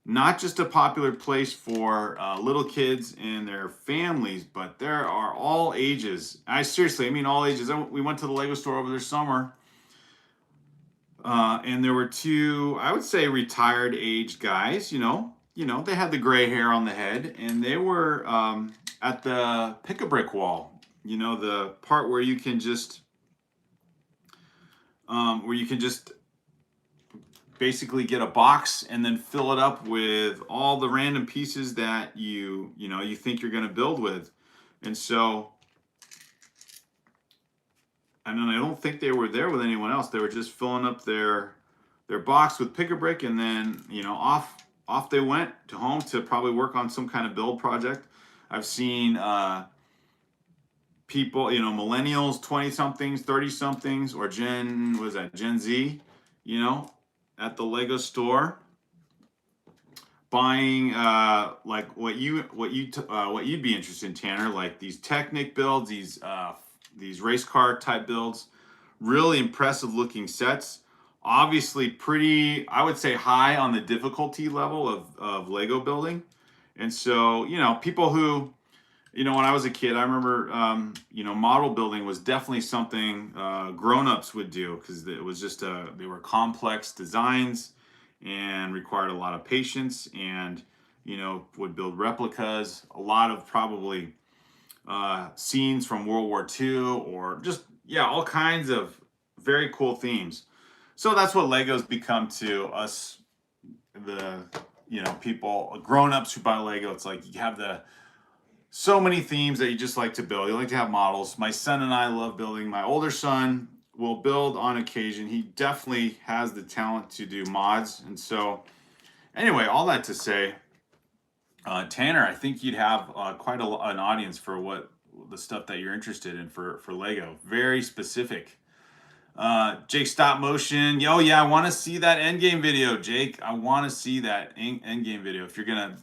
not just a popular place for little kids and their families, but there are all ages. I mean all ages. We went to the Lego store over the summer, and there were two, I would say, retired age guys. They had the gray hair on the head, and they were at the pick-a-brick wall. The part where you can just basically get a box and then fill it up with all the random pieces that you think you're going to build with. And so, and then I don't think they were there with anyone else. They were just filling up their box with pick-a-brick, and then off they went to home to probably work on some kind of build project. I've seen people, millennials, 20-somethings, 30-somethings, or Gen Z, at the Lego store, buying like what you'd be interested in, Tanner, like these Technic builds, these race car type builds, really impressive looking sets. Obviously, pretty, I would say, high on the difficulty level of Lego building, and so people who. When I was a kid, I remember, model building was definitely something grown-ups would do because it was just they were complex designs and required a lot of patience and, would build replicas, a lot of probably scenes from World War II or just, all kinds of very cool themes. So that's what Lego's become to us, the, people, grown-ups who buy Lego. It's like you have so many themes that you just like to build. You like to have models. My son and I love building. My older son will build on occasion. He definitely has the talent to do mods. And so, anyway, all that to say, Tanner, I think you'd have quite an audience for what the stuff that you're interested in for Lego. Very specific. Jake, stop motion. Yo, yeah, I want to see that endgame video, Jake. I want to see that endgame video. If you're gonna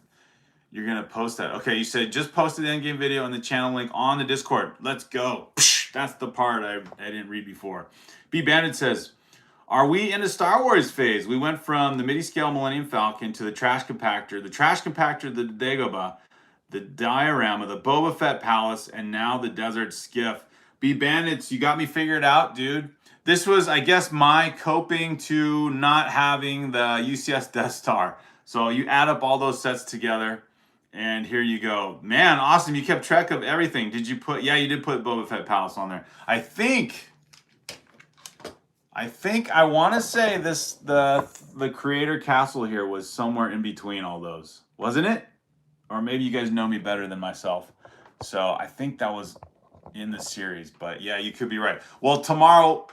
post that. Okay, you said just posted the endgame video and the channel link on the Discord. Let's go. That's the part I didn't read before. B Bandit says, are we in a Star Wars phase? We went from the midi-scale Millennium Falcon to the trash compactor, the Dagobah, the diorama, the Boba Fett Palace, and now the desert skiff. B Bandits, you got me figured out, dude. This was, I guess, my coping to not having the UCS Death Star. So you add up all those sets together. And here you go. Man, awesome. You kept track of everything. Did you put, you did put Boba Fett Palace on there. I think I want to say the creator castle here was somewhere in between all those. Wasn't it? Or maybe you guys know me better than myself. So I think that was in the series. But yeah, you could be right. Well, tomorrow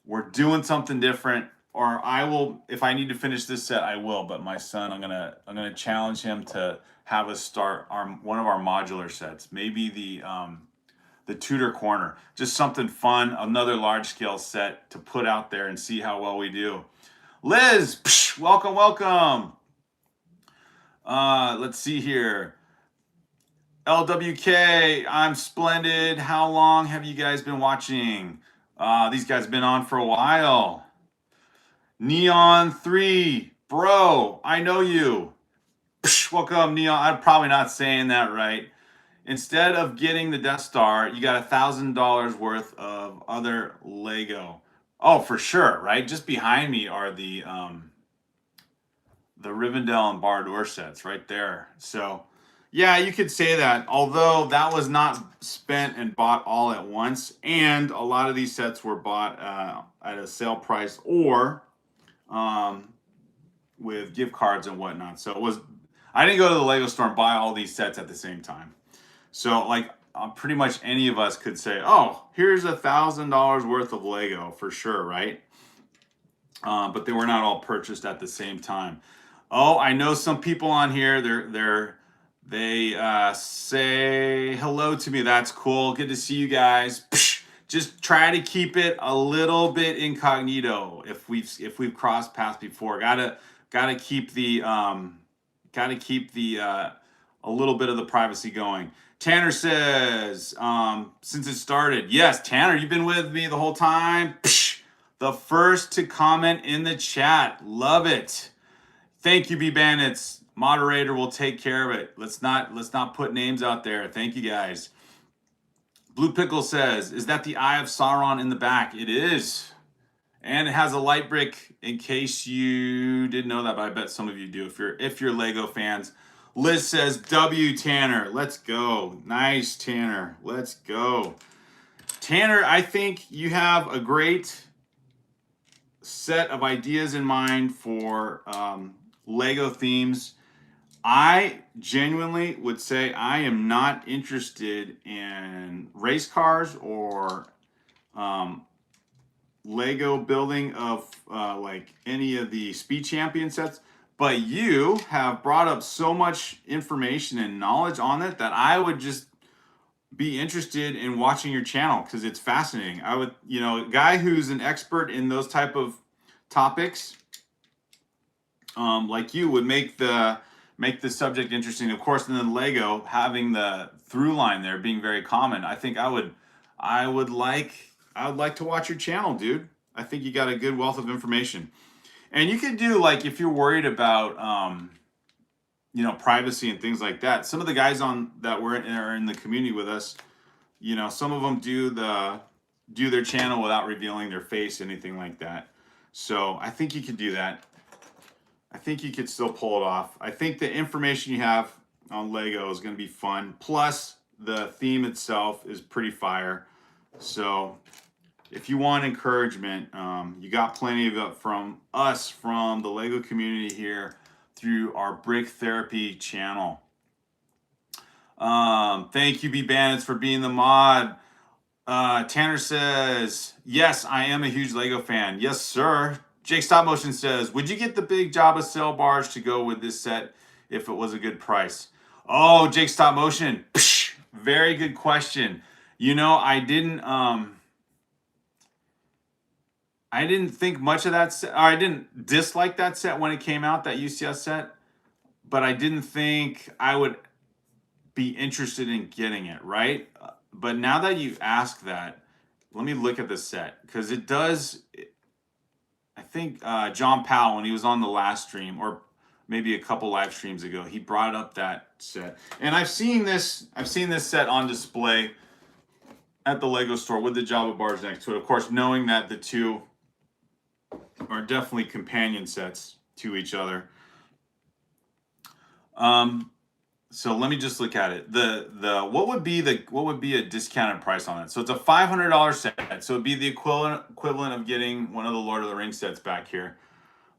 we're doing something different. Or I will, if I need to finish this set, I will. But my son, I'm gonna challenge him to have us start one of our modular sets. Maybe the Tudor Corner, just something fun, another large scale set to put out there and see how well we do. Liz, welcome. Let's see here. LWK, I'm splendid. How long have you guys been watching? These guys have been on for a while. Neon 3, bro, I know you. Psh, welcome, Neon. I'm probably not saying that right. Instead of getting the Death Star, you got $1,000 worth of other Lego. Oh, for sure, right? Just behind me are the Rivendell and Barad-dûr sets right there. So, yeah, you could say that. Although that was not spent and bought all at once, and a lot of these sets were bought at a sale price or um, with gift cards and whatnot. So it was. I didn't go to the Lego store and buy all these sets at the same time. So like pretty much any of us could say, "Oh, here's $1,000 worth of Lego for sure," right? But they were not all purchased at the same time. Oh, I know some people on here. They say hello to me. That's cool. Good to see you guys. Psh, just try to keep it a little bit incognito. If we've crossed paths before, gotta keep the a little bit of the privacy going. Tanner says, since it started, yes, Tanner, you've been with me the whole time. Psh, the first to comment in the chat. Love it. Thank you, B Bandits. Moderator will take care of it. Let's not put names out there. Thank you guys. Blue Pickle says, is that the Eye of Sauron in the back? It is. And it has a light brick in case you didn't know that, but I bet some of you do if you're Lego fans. Liz says, W Tanner. Let's go. Nice, Tanner. Let's go. Tanner, I think you have a great set of ideas in mind for Lego themes. I genuinely would say I am not interested in race cars or Lego building of like any of the Speed Champion sets, but you have brought up so much information and knowledge on it that I would just be interested in watching your channel because it's fascinating. I would, a guy who's an expert in those type of topics, like you, would make the subject interesting. Of course, and then Lego having the through line there being very common. I think I would like to watch your channel, dude. I think you got a good wealth of information. And you could do, like, if you're worried about privacy and things like that. Some of the guys that are in the community with us, some of them do their channel without revealing their face, anything like that. So I think you could do that. I think you could still pull it off. I think the information you have on Lego is going to be fun. Plus, the theme itself is pretty fire. So if you want encouragement, you got plenty of it from us, from the Lego community here through our Brick Therapy channel. Thank you, B Bandits, for being the mod. Tanner says, yes, I am a huge Lego fan. Yes, sir. Jake Stop Motion says, would you get the big Jabba sail barge to go with this set if it was a good price? Oh, Jake Stop Motion. Psh, very good question. I didn't think much of that set. Or I didn't dislike that set when it came out, that UCS set, but I didn't think I would be interested in getting it, right? But now that you ask that, let me look at the set, because it does. I think John Powell, when he was on the last stream, or maybe a couple live streams ago, he brought up that set, and I've seen this set on display at the Lego store with the Jabba barge next to it. Of course, knowing that the two are definitely companion sets to each other. So let me just look at it. What would be a discounted price on it? So it's a $500 set. So it'd be the equivalent of getting one of the Lord of the Rings sets back here.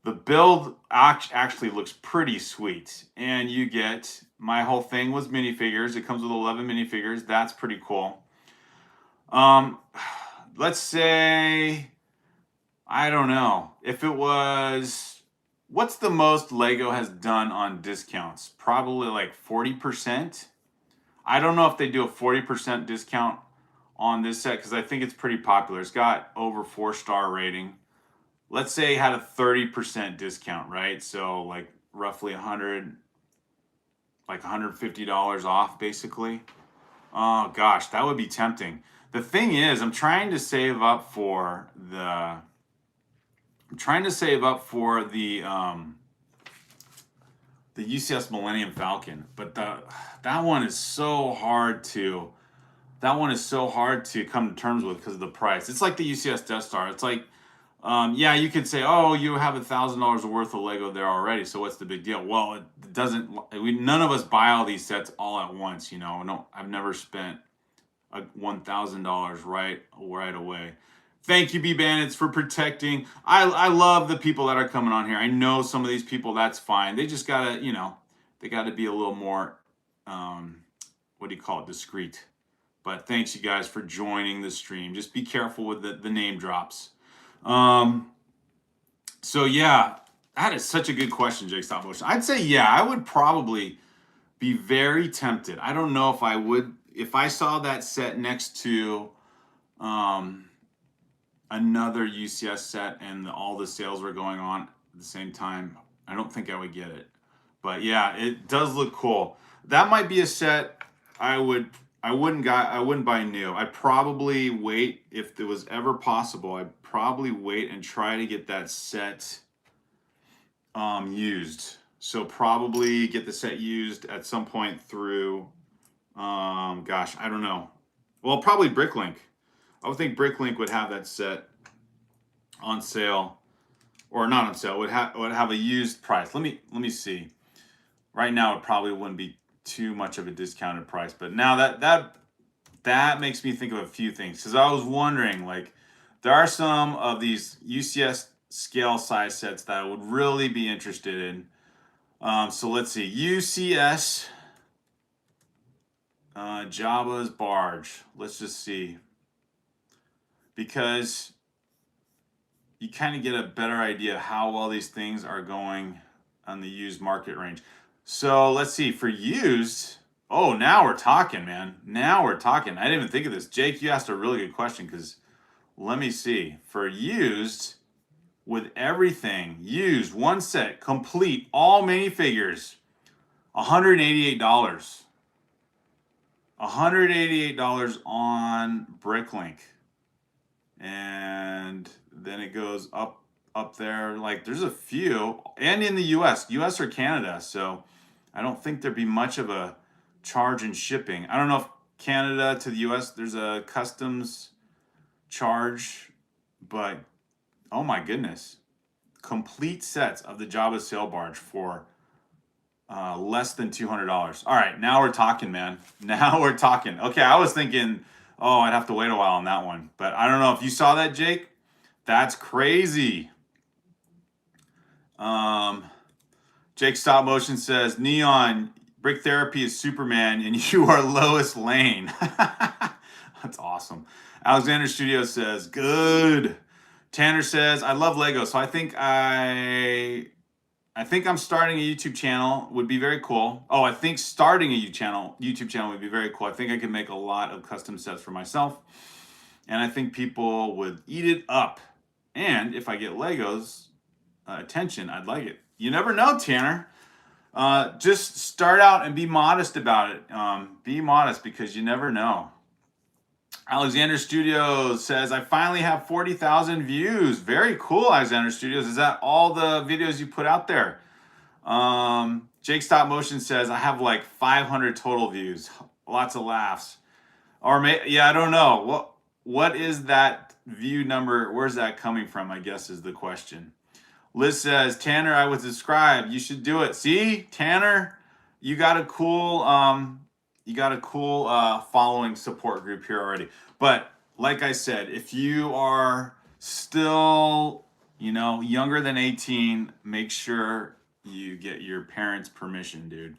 The build actually looks pretty sweet, and you get, my whole thing was minifigures. It comes with 11 minifigures. That's pretty cool. Let's say, I don't know, if it was, what's the most Lego has done on discounts? Probably like 40%. I don't know if they do a 40% discount on this set because I think it's pretty popular. It's got over 4-star rating. Let's say it had a 30% discount, right? So like roughly 100, like $150 off, basically. Oh gosh, that would be tempting. The thing is, I'm trying to save up for the. I'm trying to save up for the UCS Millennium Falcon, but that one is so hard to. That one is so hard to come to terms with because of the price. It's like the UCS Death Star. It's like, yeah, you could say, oh, you have $1,000 worth of Lego there already, so what's the big deal? Well, it doesn't. None of us buy all these sets all at once. You know, no, I've never spent $1,000 right away. Thank you, B Bandits, for protecting. I love the people that are coming on here. I know some of these people. That's fine. They just gotta, you know, they gotta be a little more, what do you call it, discreet. But thanks, you guys, for joining the stream. Just be careful with the name drops. So yeah, that is such a good question, Jake Stop Motion. I'd say yeah, I would probably be very tempted. I don't know if I would if I saw that set next to another UCS set and all the sales were going on at the same time. I don't think I would get it. But yeah, it does look cool. That might be a set I wouldn't buy new. I'd probably wait if it was ever possible. I'd probably wait and try to get that set used. So probably get the set used at some point through gosh, I don't know. Well, probably Bricklink. I would think Bricklink would have that set on sale, or not on sale. Would have a used price. Let me see. Right now, it probably wouldn't be too much of a discounted price, but now that makes me think of a few things, because I was wondering, like, there are some of these UCS scale size sets that I would really be interested in. So let's see, UCS Jabba's barge. Let's just see, because you kind of get a better idea how well these things are going on the used market range. So let's see, for used, oh, now we're talking, man. Now we're talking. I didn't even think of this. Jake, you asked a really good question, because let me see. For used, with everything, used, one set, complete, all minifigures, $188. $188 on Bricklink. And then it goes up there. Like, there's a few, and in the US or Canada. So I don't think there'd be much of a charge in shipping. I don't know if Canada to the US there's a customs charge, but oh my goodness, complete sets of the Jabba sail barge for less than $200. All right, now we're talking, man. Now we're talking. Okay, I was thinking, oh, I'd have to wait a while on that one, but I don't know if you saw that, Jake. That's crazy. Jake Stop Motion says, Neon, Brick Therapy is Superman and you are Lois Lane. That's awesome. Alexander Studio says, good. Tanner says, I love Lego, so I think I'm starting a YouTube channel. Would be very cool. Oh, I think starting a YouTube channel would be very cool. I think I could make a lot of custom sets for myself, and I think people would eat it up. And if I get Legos attention, I'd like it. You never know, Tanner. Just start out and be modest about it. Be modest, because you never know. Alexander Studios says, I finally have 40,000 views. Very cool, Alexander Studios. Is that all the videos you put out there? Jake Stop Motion says, I have like 500 total views. Lots of laughs. Or yeah, I don't know. What is that view number? Where's that coming from, I guess, is the question. Liz says, Tanner, I would subscribe. You should do it. See, Tanner, you got a cool following support group here already. But like I said, if you are still, younger than 18, make sure you get your parents' permission, dude.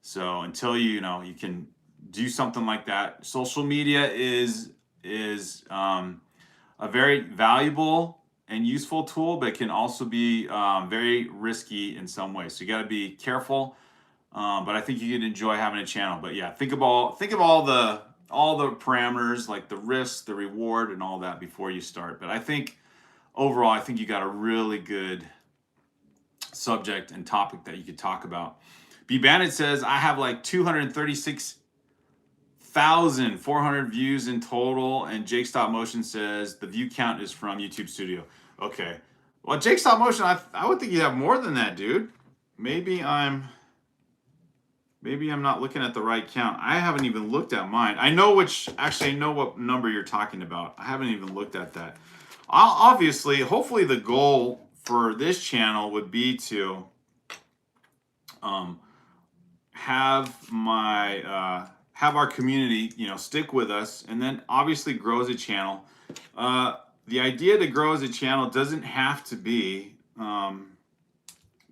So until you can do something like that, social media is a very valuable and useful tool, but can also be very risky in some ways. So you got to be careful. But I think you can enjoy having a channel. But yeah, think of all the parameters, like the risk, the reward, and all that before you start. But I think overall, I think you got a really good subject and topic that you could talk about. B Bandit says I have like 236,400 views in total, and Jake Stop Motion says the view count is from YouTube Studio. Okay, well, Jake Stop Motion, I would think you have more than that, dude. Maybe I'm not looking at the right count. I haven't even looked at mine. I know what number you're talking about. I haven't even looked at that. Hopefully the goal for this channel would be to have our community, stick with us, and then obviously grow as a channel. The idea to grow as a channel doesn't have to be,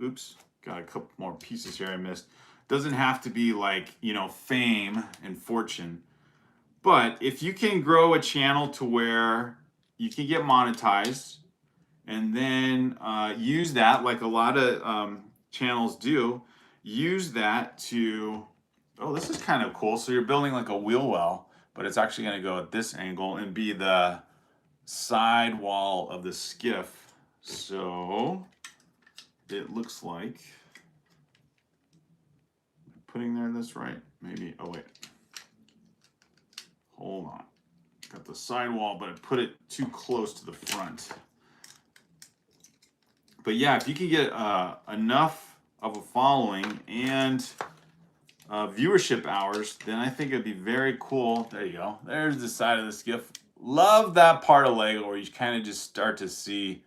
oops, got a couple more pieces here I missed. Doesn't have to be like, fame and fortune. But if you can grow a channel to where you can get monetized, and then use that, like a lot of channels do, use that to, oh, this is kind of cool. So you're building like a wheel well, but it's actually going to go at this angle and be the side wall of the skiff. So it looks like, putting there this right? Maybe, oh wait. Hold on. Got the side wall, but I put it too close to the front. But yeah, if you can get enough of a following and viewership hours, then I think it'd be very cool. There you go. There's the side of the skiff. Love that part of Lego where you kind of just start to see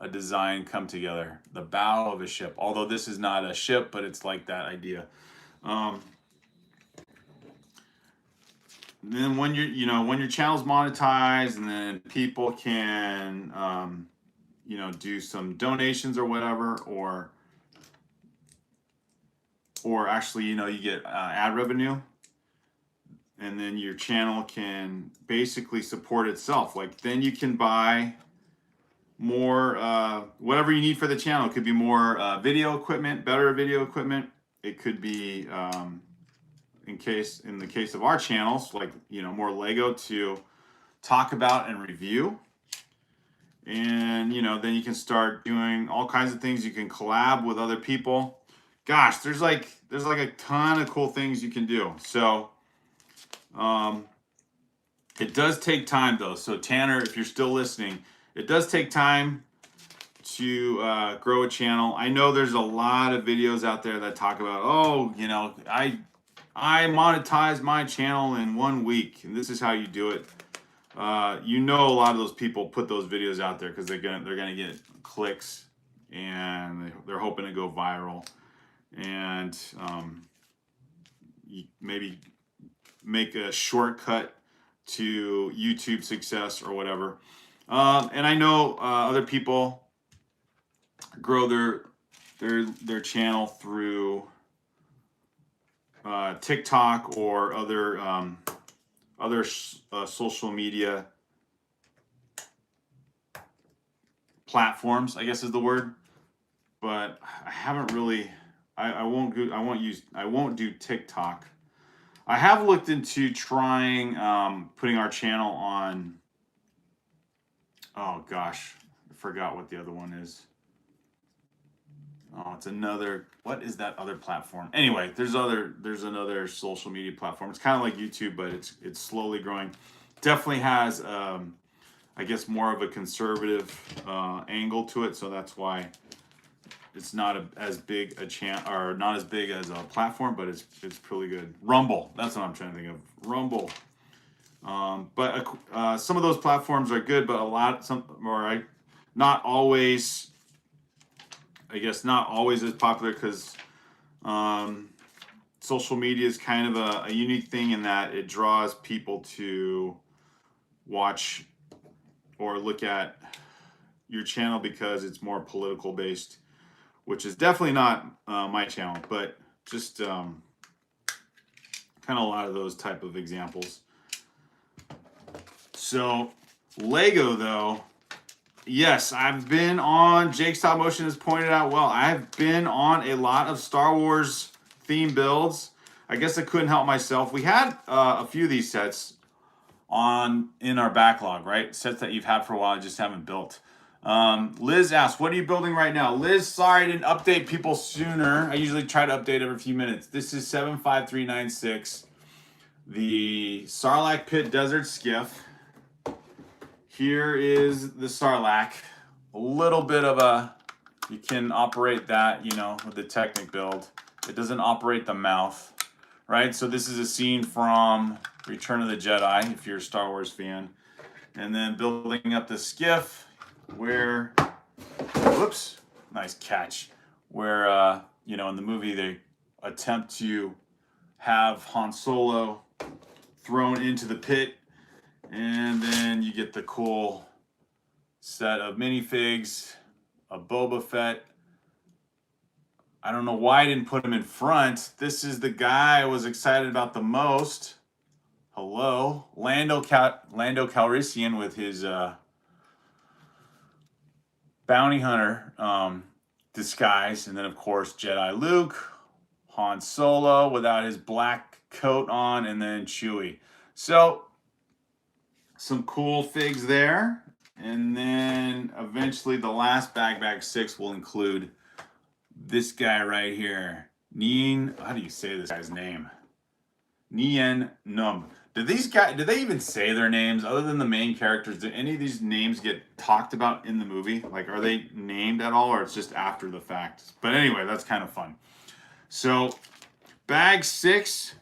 a design come together. The bow of a ship. Although this is not a ship, but it's like that idea. Then when your channel's monetized, and then people can do some donations or whatever, or actually you get ad revenue, and then your channel can basically support itself. Like then you can buy more whatever you need for the channel. It could be more video equipment, better video equipment. It could be in the case of our channels, like more Lego to talk about and review. And then you can start doing all kinds of things. You can collab with other people. Gosh, there's like a ton of cool things you can do. So it does take time though. So Tanner, if you're still listening, it does take time to grow a channel. I know there's a lot of videos out there that talk about, oh, I monetized my channel in 1 week, and this is how you do it. A lot of those people put those videos out there because they're gonna get clicks, and they're hoping to go viral, and maybe make a shortcut to YouTube success or whatever. And I know other people grow their channel through TikTok or other social media platforms, I guess is the word. But I haven't really. I won't do TikTok. I have looked into trying putting our channel on. Oh gosh, I forgot what the other one is. Oh, it's another. What is that other platform? Anyway, there's another social media platform. It's kind of like YouTube, but it's slowly growing. Definitely has, I guess, more of a conservative angle to it. So that's why it's not as big a or not as big as a platform, but it's pretty good. Rumble. That's what I'm trying to think of. Rumble. But some of those platforms are good, but not always. I guess not always as popular because social media is kind of a unique thing in that it draws people to watch or look at your channel because it's more political based, which is definitely not my channel, but just kind of a lot of those type of examples. So Lego though. Yes, I've been on, Jake Stop Motion has pointed out well, I've been on a lot of Star Wars theme builds. I guess I couldn't help myself. We had a few of these sets in our backlog, right? Sets that you've had for a while, just haven't built. Liz asks, what are you building right now? Liz, sorry I didn't update people sooner. I usually try to update every few minutes. This is 75396, the Sarlacc Pit Desert Skiff. Here is the Sarlacc. A little bit of a, you can operate that, you know, with the Technic build. It doesn't operate the mouth, right? So this is a scene from Return of the Jedi, if you're a Star Wars fan. And then building up the skiff where, whoops, nice catch, where, you know, in the movie they attempt to have Han Solo thrown into the pit, and then you get the cool set of minifigs, a Boba Fett. I don't know why I didn't put him in front. This is the guy I was excited about the most. Hello, Lando Calrissian with his bounty hunter disguise, and then of course Jedi Luke, Han Solo without his black coat on, and then Chewie. So some cool figs there, and then eventually the last bag 6 will include this guy right here, Nien. How do you say this guy's name? Nien Nunb. Do they even say their names other than the main characters? Do any of these names get talked about in the movie? Like, are they named at all, or it's just after the fact? But anyway, that's kind of fun. So, bag 6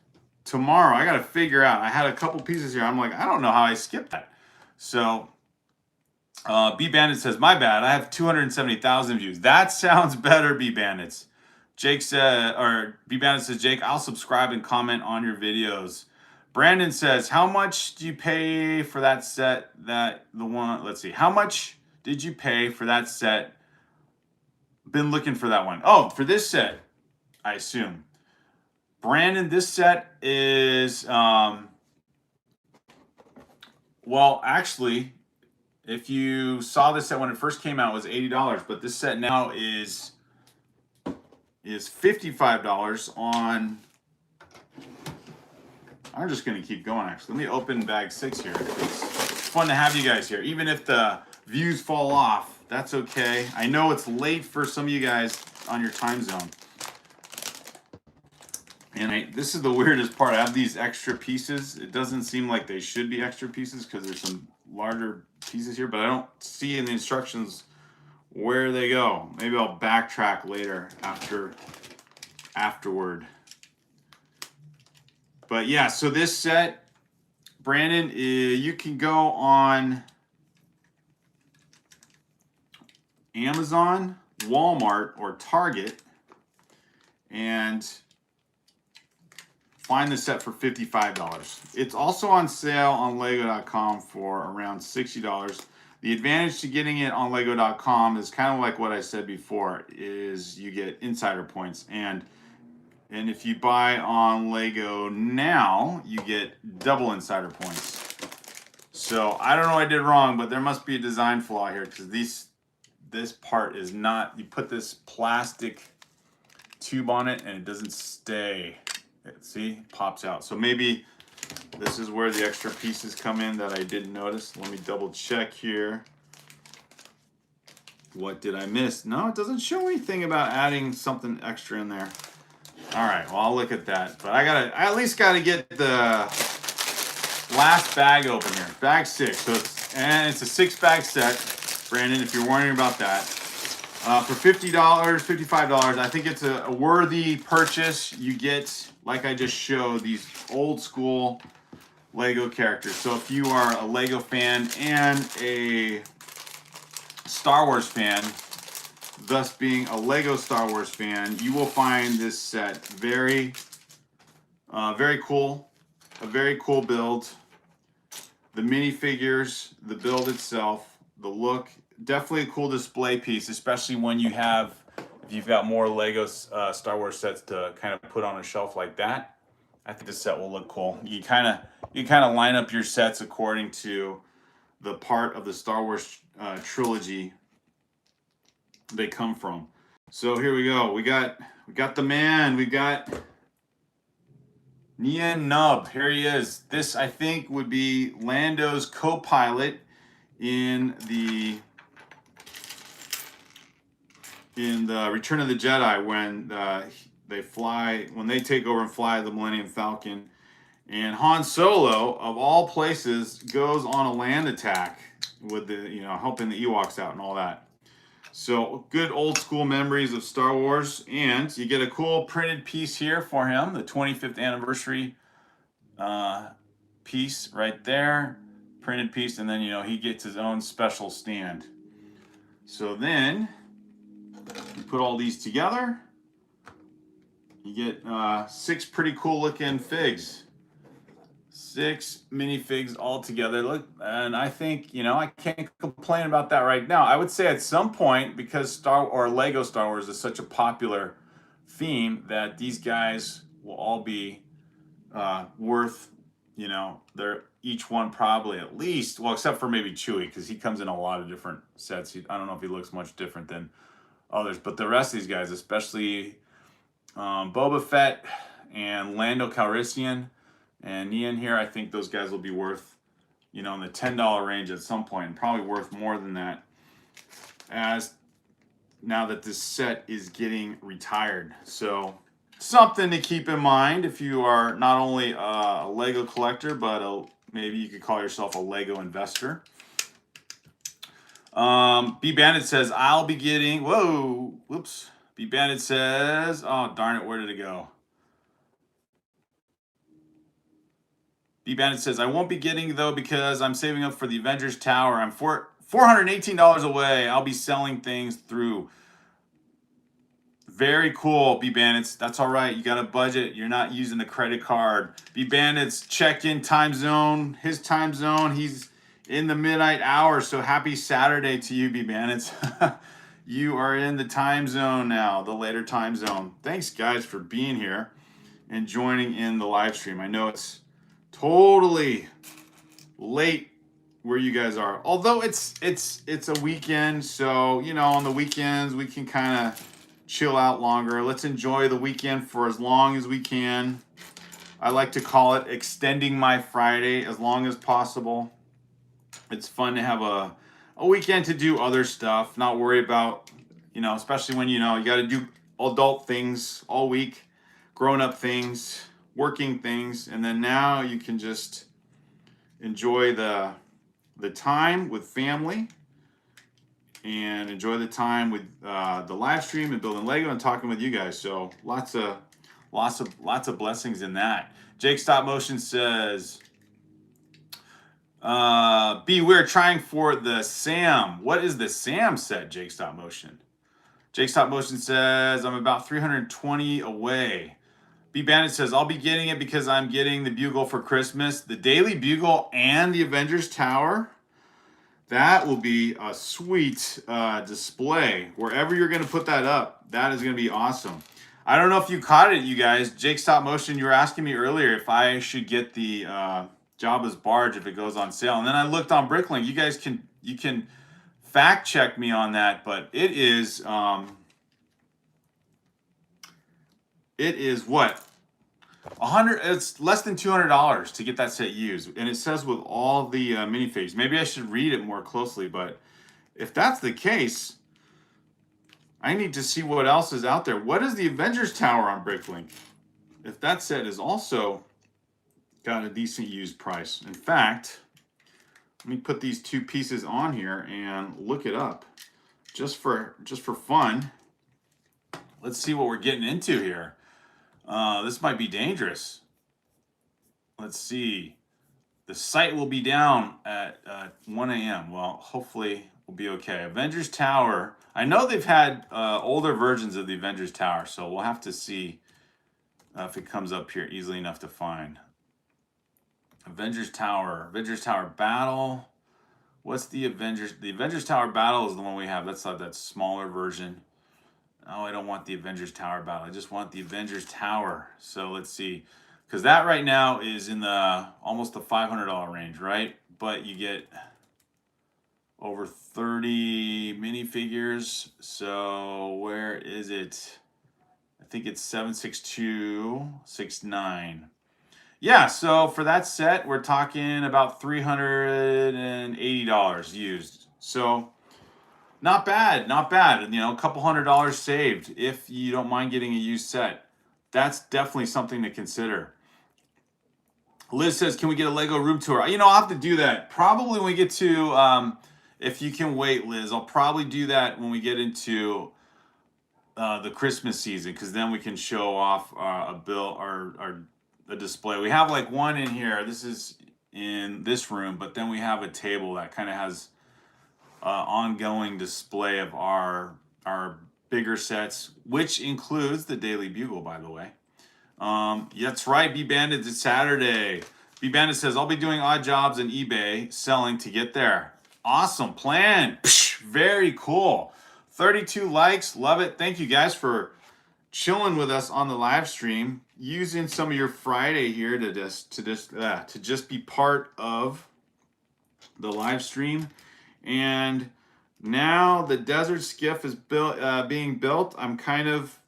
tomorrow. I got to figure out. I had a couple pieces here. I'm like, I don't know how I skipped that. So, B Bandit says, my bad. I have 270,000 views. That sounds better, B Bandits. Jake said, or B Bandit says, Jake, I'll subscribe and comment on your videos. Brandon says, how much do you pay for that set? Let's see. How much did you pay for that set? Been looking for that one. Oh, for this set, I assume. Brandon, this set is, well, actually, if you saw this set when it first came out, it was $80, but this set now is $55 on. I'm just going to keep going, actually. Let me open bag 6 here. It's fun to have you guys here. Even if the views fall off, that's okay. I know it's late for some of you guys on your time zone. And this is the weirdest part. I have these extra pieces. It doesn't seem like they should be extra pieces because there's some larger pieces here, but I don't see in the instructions where they go. Maybe I'll backtrack later afterward. But yeah, so this set, Brandon, you can go on Amazon, Walmart, or Target and find the set for $55. It's also on sale on Lego.com for around $60. The advantage to getting it on Lego.com is kind of like what I said before, is you get insider points. And if you buy on Lego now, you get double insider points. So I don't know what I did wrong, but there must be a design flaw here, because this part is not, you put this plastic tube on it and it doesn't stay. See, it pops out. So maybe this is where the extra pieces come in that I didn't notice. Let me double check here. What did I miss? No, it doesn't show anything about adding something extra in there. All right, well, I'll look at that. But I at least gotta get the last bag open here. Bag 6. So it's a 6-bag set, Brandon, if you're wondering about that. For $50, $55, I think it's a worthy purchase. You get, like I just showed, these old school Lego characters. So if you are a Lego fan and a Star Wars fan, thus being a Lego Star Wars fan, you will find this set very cool. A very cool build. The minifigures, the build itself, the look, definitely a cool display piece, especially when if you've got more Lego Star Wars sets to kind of put on a shelf like that. I think this set will look cool. You kind of line up your sets according to the part of the Star Wars trilogy they come from. So here we go. We got the man. We got Nien Nunb. Here he is. This, I think, would be Lando's co-pilot in the in the Return of the Jedi when they take over and fly the Millennium Falcon, and Han Solo, of all places, goes on a land attack with helping the Ewoks out and all that. So good old school memories of Star Wars, and you get a cool printed piece here for him, the 25th anniversary piece right there, printed piece, and then he gets his own special stand. So then you put all these together, you get 6 pretty cool looking figs. 6 minifigs all together. Look, and I think, I can't complain about that right now. I would say at some point, because Lego Star Wars is such a popular theme, that these guys will all be worth, they're each one probably at least, well, except for maybe Chewie, because he comes in a lot of different sets. I don't know if he looks much different than others, but the rest of these guys, especially Boba Fett and Lando Calrissian and Ian here, I think those guys will be worth, in the $10 range at some point, and probably worth more than that, as now that this set is getting retired. So something to keep in mind if you are not only a Lego collector, but maybe you could call yourself a Lego investor. B Bandit says, I'll be getting, whoops. B Bandit says, oh darn it, where did it go? B Bandit says, I won't be getting though because I'm saving up for the Avengers Tower. I'm $418 away. I'll be selling things through. Very cool, B Bandits. That's all right. You got a budget. You're not using the credit card. B Bandits, check-in time zone. His time zone. He's in the midnight hour. So happy Saturday to you, B Bandits. You are in the time zone now, the later time zone. Thanks, guys, for being here and joining in the live stream. I know it's totally late where you guys are, although it's a weekend, so on the weekends we can kind of chill out longer. Let's enjoy the weekend for as long as we can. I like to call it extending my Friday as long as possible. It's fun to have a weekend to do other stuff, not worry about, especially when you got to do adult things all week, grown-up things, working things, and then now you can just enjoy the time with family and enjoy the time with the live stream and building Lego and talking with you guys. So lots of blessings in that. Jake Stop Motion says, B, we're trying for the Sam. What is the Sam set, Jake Stop Motion? Jake Stop Motion says, I'm about 320 away. B Bandit says, I'll be getting it because I'm getting the Bugle for Christmas. The Daily Bugle and the Avengers Tower. That will be a sweet display. Wherever you're going to put that up, that is going to be awesome. I don't know if you caught it, you guys. Jake Stop Motion, you were asking me earlier if I should get the Jabba's Barge if it goes on sale. And then I looked on Bricklink. You guys can fact check me on that, but it is what? It's less than $200 to get that set used, and it says with all the minifigs. Maybe I should read it more closely, but if that's the case, I need to see what else is out there. What is the Avengers Tower on Bricklink? If that set is also got a decent used price. In fact, let me put these 2 pieces on here and look it up, just for fun. Let's see what we're getting into here. This might be dangerous. Let's see. The site will be down at 1 a.m. Well, hopefully we'll be okay. Avengers Tower. I know they've had older versions of the Avengers Tower, so we'll have to see if it comes up here easily enough to find. Avengers Tower Battle. What's the Avengers? The Avengers Tower Battle is the one we have. That's that smaller version. Oh, I don't want the Avengers Tower Battle. I just want the Avengers Tower. So let's see. Because that right now is in the almost the $500 range, right? But you get over 30 minifigures. So where is it? I think it's 76269. Yeah, so for that set, we're talking about $380 used. So Not bad, not bad. And, you know, a couple $100 saved if you don't mind getting a used set. That's definitely something to consider. Liz says, "Can we get a Lego room tour?" You know, I'll have to do that probably when we get to. If you can wait, Liz, I'll probably do that when we get into the Christmas season, because then we can show off a display. We have like one in here. This is in this room, but then we have a table that kind of has ongoing display of our bigger sets, which includes the Daily Bugle, by the way. That's right, B Bandit. It's Saturday. B Bandit says, "I'll be doing odd jobs on eBay selling to get there." Awesome plan. Psh, very cool. 32 likes. Love it. Thank you guys for chilling with us on the live stream, using some of your Friday here to just be part of the live stream. And now the desert skiff is being built. I'm kind of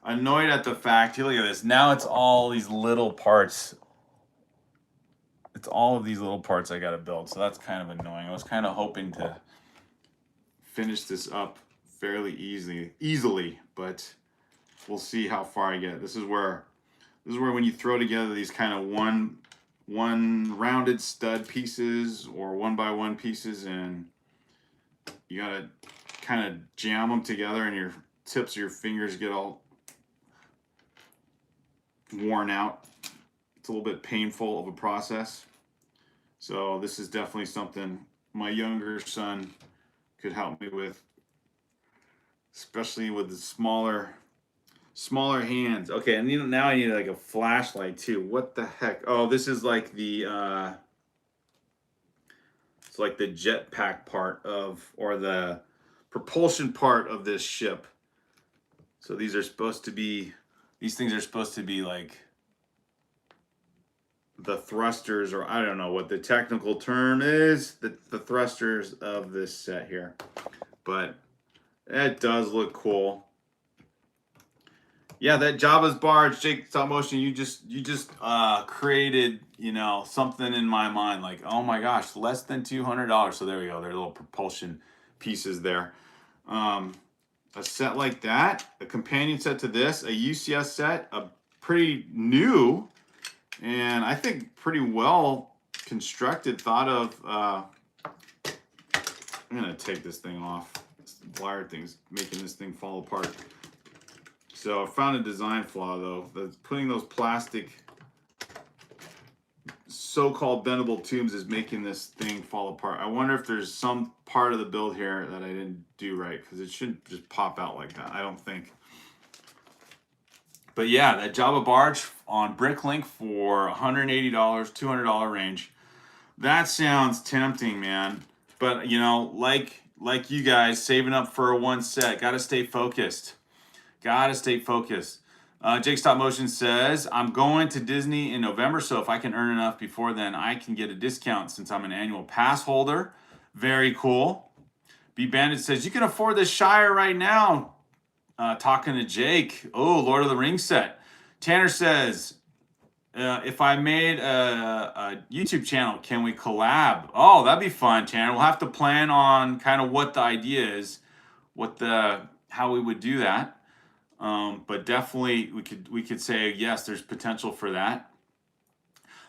annoyed at the fact. Look at this. Now it's all these little parts. It's all of these little parts I got to build. So that's kind of annoying. I was kind of hoping to finish this up fairly easily, but we'll see how far I get. This is where when you throw together these kind of one rounded stud pieces or 1x1 pieces, and you gotta kind of jam them together, and your tips of your fingers get all worn out. It's a little bit painful of a process. So this is definitely something my younger son could help me with, especially with the smaller hands. Okay, and now I need like a flashlight too. What the heck? Oh, this is like the it's like the jetpack part of, or the propulsion part of this ship. So these things are supposed to be like the thrusters, or I don't know what the technical term is, the thrusters of this set here. But it does look cool. Yeah, that Jabba's barge, Jake Stop Motion, you just created, something in my mind, like, oh my gosh, less than $200. So there we go. There are little propulsion pieces there. A set like that, a companion set to this, a UCS set, a pretty new and I think pretty well constructed, thought of. I'm gonna take this thing off. This wire thing's making this thing fall apart. So I found a design flaw though. Putting those plastic so-called bendable tubes is making this thing fall apart. I wonder if there's some part of the build here that I didn't do right, because it shouldn't just pop out like that, I don't think. But yeah, that Java barge on BrickLink for $180, $200 range. That sounds tempting, man. But like you guys, saving up for a one set. Gotta stay focused. Jake Stop Motion says, "I'm going to Disney in November, so if I can earn enough before then, I can get a discount since I'm an annual pass holder." Very cool. B Bandit says, "You can afford the Shire right now." Talking to Jake. Oh, Lord of the Rings set. Tanner says, "If I made a YouTube channel, can we collab?" Oh, that'd be fun, Tanner. We'll have to plan on kind of what the idea is, how we would do that. But definitely we could say yes, there's potential for that.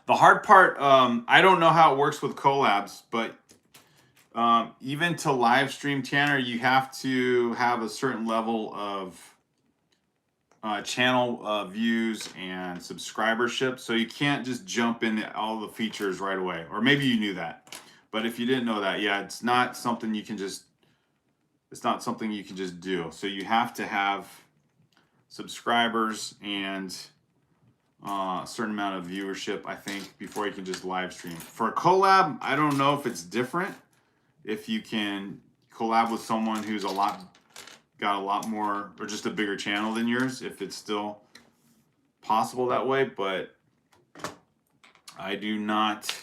The hard part, I don't know how it works with collabs, but even to live stream, Tanner, you have to have a certain level of channel views and subscribership. So you can't just jump into all the features right away. Or maybe you knew that. But if you didn't know that, yeah, it's not something you can just do. So you have to have subscribers and a certain amount of viewership, I think, before you can just live stream. For a collab, I don't know if it's different. If you can collab with someone who's got a lot more, or just a bigger channel than yours, if it's still possible that way. But I do not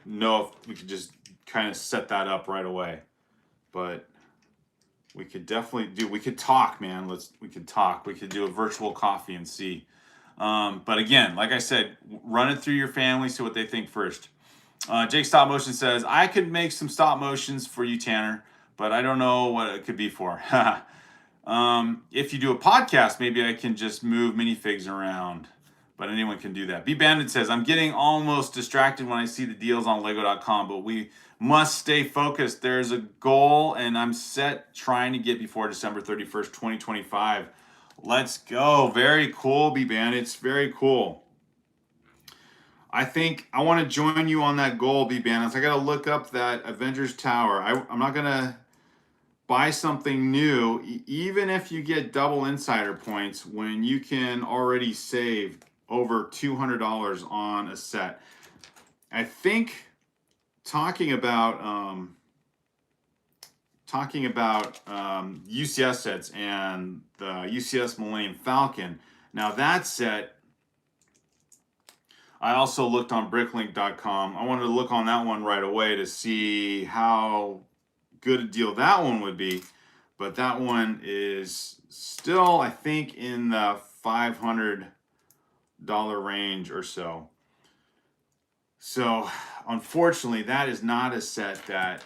know if we could just kind of set that up right away. But we could definitely we could talk, man. We could talk. We could do a virtual coffee and see. But again, like I said, run it through your family, see what they think first. Jake Stop Motion says, "I could make some stop motions for you, Tanner, but I don't know what it could be for. If you do a podcast, maybe I can just move minifigs around, but anyone can do that. B Bandit says, I'm getting almost distracted when I see the deals on lego.com, but we must stay focused. There's a goal, and I'm set trying to get before December 31st, 2025. Let's go. Very cool, B Bandit. It's very cool. I think I want to join you on that goal, B Bandits. I got to look up that Avengers Tower. I'm not going to buy something new, even if you get double insider points, when you can already save over $200 on a set. I think talking about UCS sets and the UCS Millennium Falcon. Now that set, I also looked on bricklink.com. I wanted to look on that one right away to see how good a deal that one would be, but that one is still, I think, in the $500 range or so. So unfortunately, that is not a set that,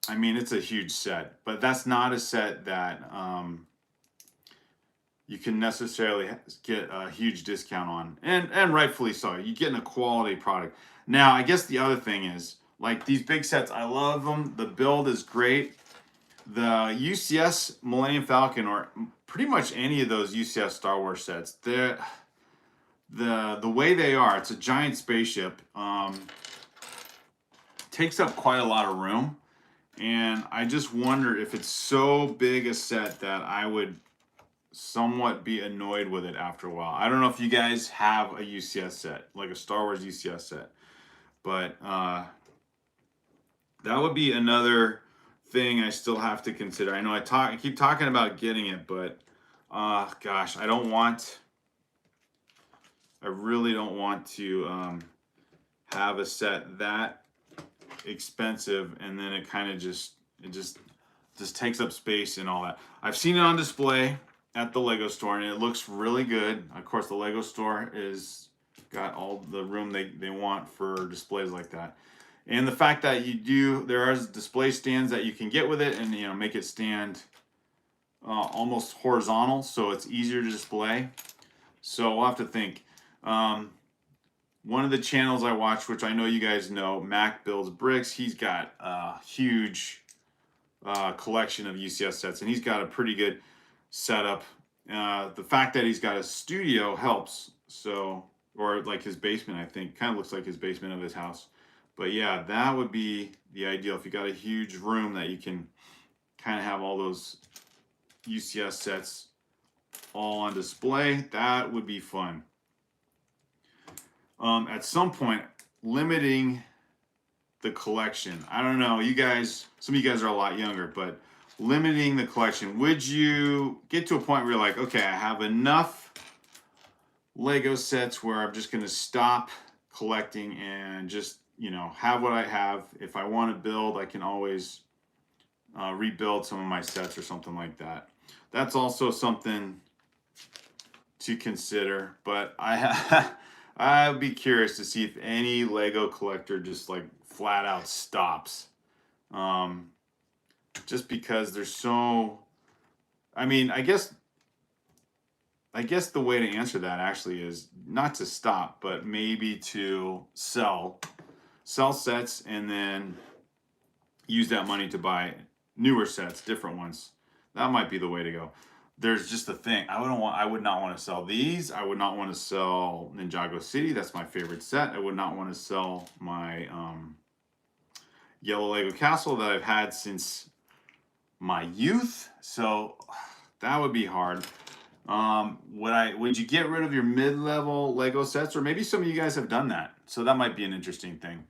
I mean, it's a huge set, but that's not a set that you can necessarily get a huge discount on, and rightfully so. You're getting a quality product. Now, I guess the other thing is, like, these big sets, I love them. The build is great. The UCS Millennium Falcon, or pretty much any of those UCS Star Wars sets, the way they are, it's a giant spaceship. Takes up quite a lot of room, and I just wonder if it's so big a set that I would somewhat be annoyed with it after a while. I don't know if you guys have a UCS set, like a Star Wars UCS set, but that would be another thing I still have to consider. I know I keep talking about getting it, but gosh, I really don't want to have a set that expensive, and then it kind of just takes up space and all that. I've seen it on display at the Lego store, and it looks really good. Of course, the Lego store is got all the room they want for displays like that. And the fact that there are display stands that you can get with it, and make it stand almost horizontal, so it's easier to display. So we'll have to think. One of the channels I watch, which I know you guys know, Mac Builds Bricks, he's got a huge collection of UCS sets, and he's got a pretty good setup. The fact that he's got a studio helps. So, or like his basement, I think, kind of looks like his basement of his house. But yeah, that would be the ideal. If you got a huge room that you can kind of have all those UCS sets all on display, that would be fun. At some point, limiting the collection. I don't know, you guys, some of you guys are a lot younger, but limiting the collection, would you get to a point where you're like, okay, I have enough Lego sets where I'm just going to stop collecting and just, have what I have. If I want to build, I can always rebuild some of my sets or something like that. That's also something to consider, but I'd be curious to see if any Lego collector just like flat out stops. Just because there's so, I mean, I guess the way to answer that actually is not to stop, but maybe to sell sets and then use that money to buy newer sets, different ones. That might be the way to go. There's just a thing. I would not want to sell these. I would not want to sell Ninjago City. That's my favorite set. I would not want to sell my yellow Lego castle that I've had since my youth. So that would be hard. Would you get rid of your mid-level Lego sets? Or maybe some of you guys have done that. So that might be an interesting thing.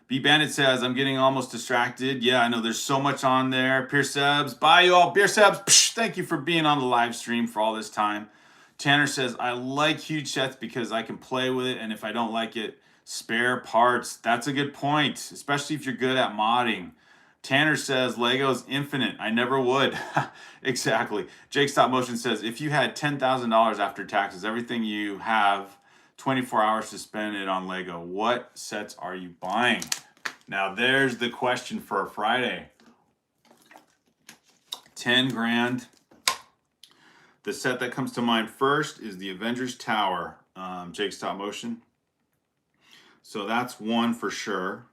B Bandit says, I'm getting almost distracted. Yeah, I know there's so much on there. Beer Sebs, bye you all. Beer Sebs, psh, thank you for being on the live stream for all this time. Tanner says, I like huge sets because I can play with it, and if I don't like it, spare parts. That's a good point, especially if you're good at modding. Tanner says, Lego's infinite. I never would. Exactly. Jake Stop Motion says, if you had $10,000 after taxes, everything you have, 24 hours to spend it on Lego, what sets are you buying? Now there's the question for a Friday. 10 grand. The set that comes to mind first is the Avengers Tower, Jake Stop Motion. So that's one for sure.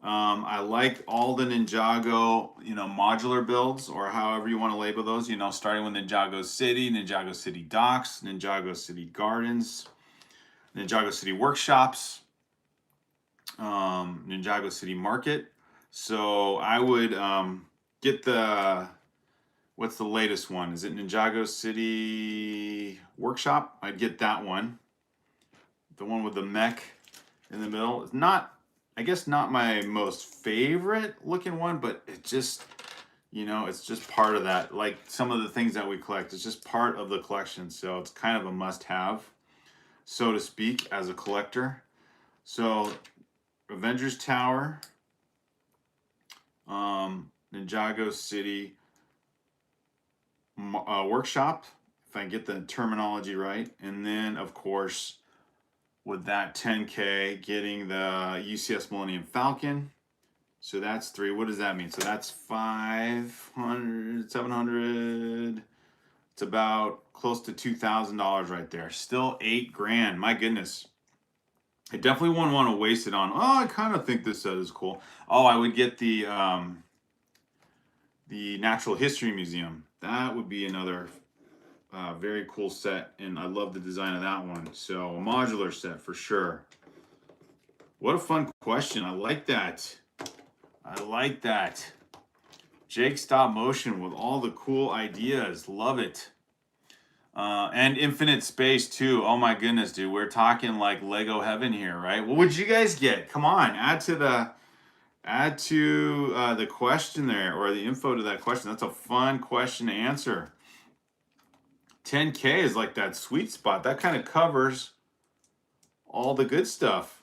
I like all the Ninjago, modular builds, or however you want to label those, starting with Ninjago City, Ninjago City Docks, Ninjago City Gardens, Ninjago City Workshops, Ninjago City Market. So I would get what's the latest one? Is it Ninjago City Workshop? I'd get that one. The one with the mech in the middle. It's not, I guess, not my most favorite looking one, but it just, it's just part of that. Like some of the things that we collect, it's just part of the collection. So it's kind of a must-have, so to speak, as a collector. So Avengers Tower, Ninjago City Workshop, if I get the terminology right, and then of course with that 10K getting the UCS Millennium Falcon. So that's 3. What does that mean? So that's 500, 700. It's about close to $2,000 right there. Still 8 grand. My goodness. I definitely wouldn't want to waste it on, I kind of think this set is cool. I would get the Natural History Museum. That would be another very cool set, and I love the design of that one. So a modular set for sure. What a fun question. I like that. I like that. Jake Stop Motion with all the cool ideas. Love it. And Infinite Space too. Oh my goodness, dude. We're talking like Lego heaven here, right? What would you guys get? Come on, add to the question there, or the info to that question. That's a fun question to answer. 10K is like that sweet spot. That kind of covers all the good stuff.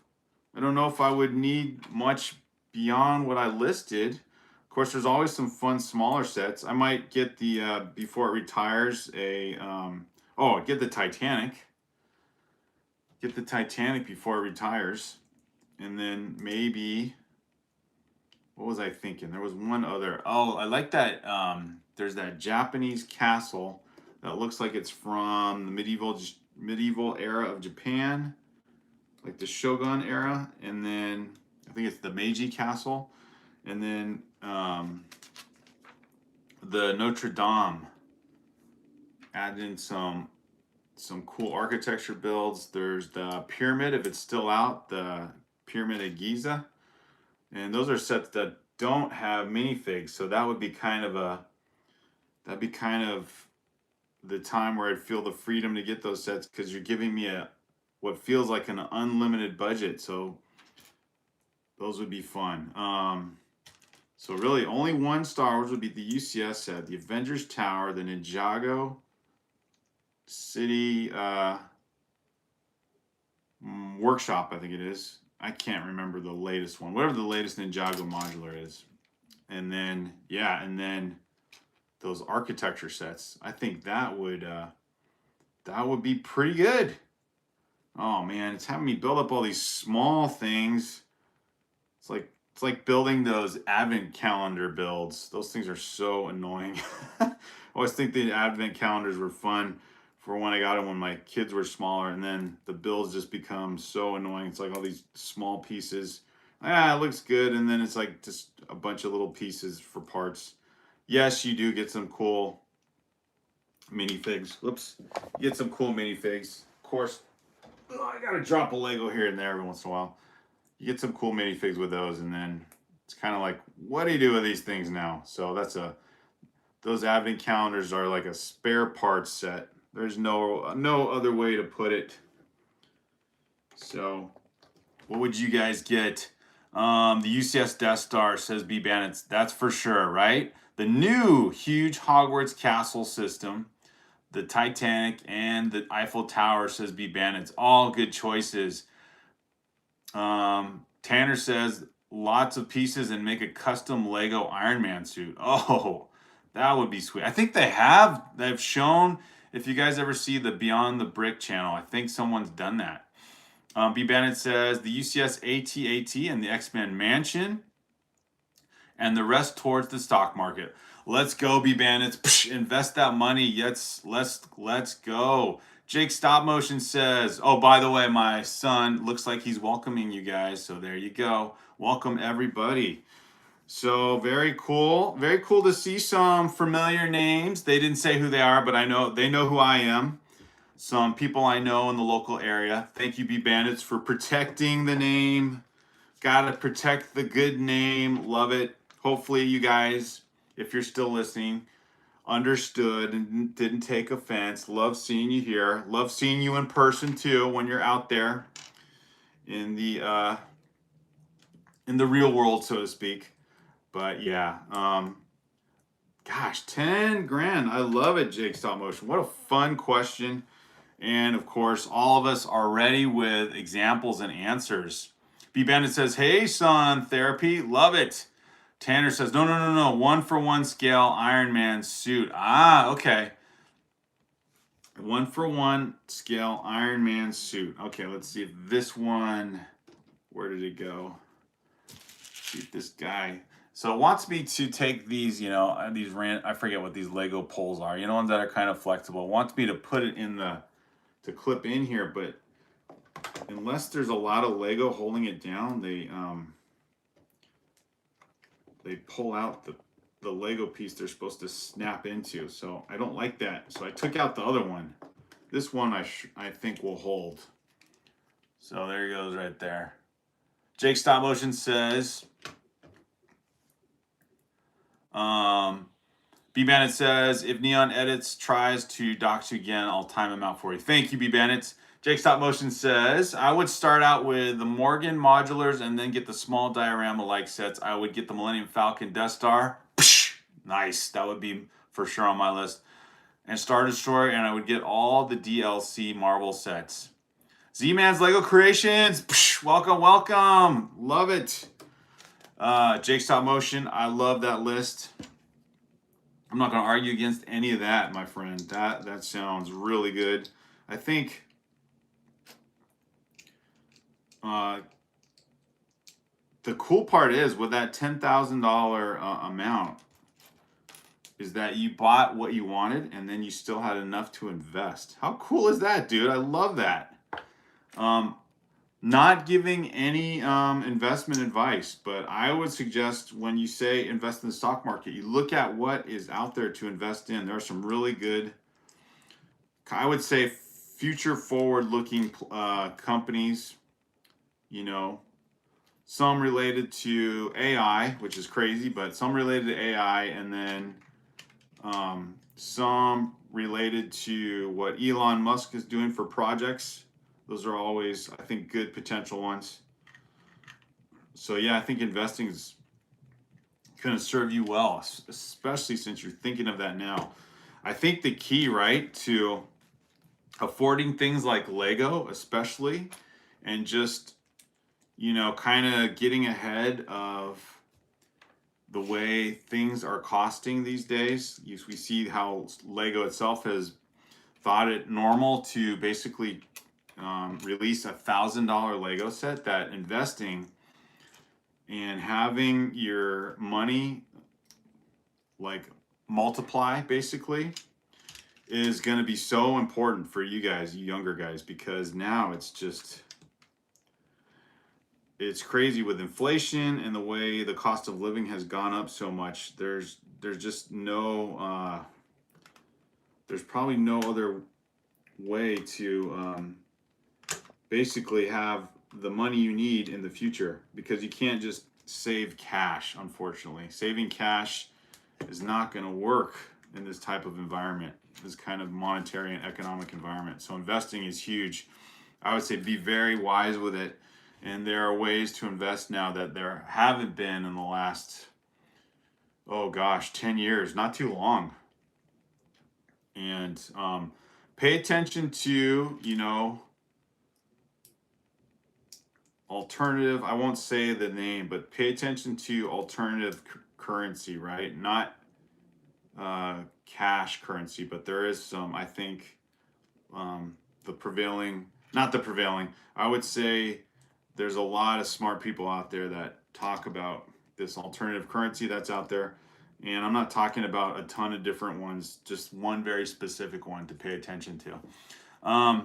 I don't know if I would need much beyond what I listed. Of course, there's always some fun smaller sets. I might get the before it retires get the Titanic. Get the Titanic before it retires, and then maybe, what was I thinking? There was one other. I like that. There's that Japanese castle that looks like it's from the medieval era of Japan, like the Shogun era, and then I think it's the Meiji Castle, and then the Notre Dame. Add in some cool architecture builds. There's the pyramid, if it's still out, the Pyramid of Giza, and those are sets that don't have minifigs, so that would be kind of the time where I'd feel the freedom to get those sets, because you're giving me what feels like an unlimited budget. So those would be fun. So really only one Star Wars would be the UCS set, the Avengers Tower, the Ninjago City Workshop, I think it is. I can't remember the latest one, whatever the latest Ninjago modular is. And then, those architecture sets. I think that would be pretty good. Oh man, it's having me build up all these small things. It's like building those advent calendar builds. Those things are so annoying. I always think the advent calendars were fun for when I got them when my kids were smaller, and then the builds just become so annoying. It's like all these small pieces. It looks good, and then it's like just a bunch of little pieces for parts. Yes, you do get some cool minifigs. Whoops. You get some cool minifigs. Of course, I gotta drop a Lego here and there every once in a while. You get some cool minifigs with those, and then it's kind of like, what do you do with these things now? So those advent calendars are like a spare parts set. There's no other way to put it. So what would you guys get? The UCS Death Star says B Bandits. That's for sure, right? The new huge Hogwarts castle system, the Titanic, and the Eiffel Tower, says B Bandits. All good choices. Tanner says lots of pieces and make a custom Lego Iron Man suit. Oh, that would be sweet. I think they've shown, if you guys ever see the Beyond the Brick channel, I think someone's done that. B Bandit says the UCS AT-AT and the X-Men Mansion, and the rest towards the stock market. Let's go, B Bandits. Psh, invest that money. Yes, let's go. Jake Stop Motion says, oh, by the way, my son looks like he's welcoming you guys. So there you go. Welcome everybody. So very cool. Very cool to see some familiar names. They didn't say who they are, but I know they know who I am. Some people I know in the local area. Thank you, B Bandits, for protecting the name. Gotta protect the good name. Love it. Hopefully you guys, if you're still listening, understood and didn't take offense. Love seeing you here. Love seeing you in person too when you're out there in the real world, so to speak. But yeah, gosh, 10 grand. I love it, Jake Stop Motion. What a fun question. And of course, all of us are ready with examples and answers. B Bandit says, hey, son, therapy. Love it. Tanner says, no. 1-for-1 scale Iron Man suit. Ah, okay. 1-for-1 scale Iron Man suit. Okay, let's see if this one, where did it go? See if this guy. So it wants me to take these, these I forget what these Lego poles are. Ones that are kind of flexible. It wants me to put it in to clip in here, but unless there's a lot of Lego holding it down, they pull out the Lego piece they're supposed to snap into. So I don't like that. So I took out the other one. This one I think will hold. So there he goes right there. Jake Stop Motion says, B Bandit says, if Neon Edits tries to dox you again, I'll time him out for you. Thank you, B Bandits. Jake Stop Motion says, I would start out with the Morgan modulars and then get the small diorama-like sets. I would get the Millennium Falcon Death Star. Psh, nice. That would be for sure on my list. And Star Destroyer, and I would get all the DLC Marvel sets. Z-Man's Lego Creations. Psh, welcome. Love it. Jake Stop Motion, I love that list. I'm not going to argue against any of that, my friend. That sounds really good. I think the cool part is with that $10,000 amount is that you bought what you wanted and then you still had enough to invest. How cool is that, dude? I love that. Not giving any investment advice, but I would suggest when you say invest in the stock market, you look at what is out there to invest in. There are some really good, I would say, future forward-looking companies, some related to AI, which is crazy, but some related to AI, and then some related to what Elon Musk is doing for projects. Those are always, I think, good potential ones. So yeah, I think investing is going to serve you well, especially since you're thinking of that now. I think the key, right, to affording things like Lego, especially, and just, kind of getting ahead of the way things are costing these days. We see how Lego itself has thought it normal to basically release $1,000 Lego set. That investing and having your money multiply basically is going to be so important for you guys, you younger guys, because now it's crazy with inflation and the way the cost of living has gone up so much. There's just no there's probably no other way to basically have the money you need in the future, because you can't just save cash. Unfortunately, saving cash is not going to work in this type of environment, this kind of monetary and economic environment. So investing is huge. I would say be very wise with it, and there are ways to invest now that there haven't been in the last 10 years, not too long. And pay attention to alternative, I won't say the name, but pay attention to alternative currency, right? Not cash currency, but there is some, I think, the prevailing not the prevailing. I would say there's a lot of smart people out there that talk about this alternative currency that's out there. And I'm not talking about a ton of different ones, just one very specific one to pay attention to.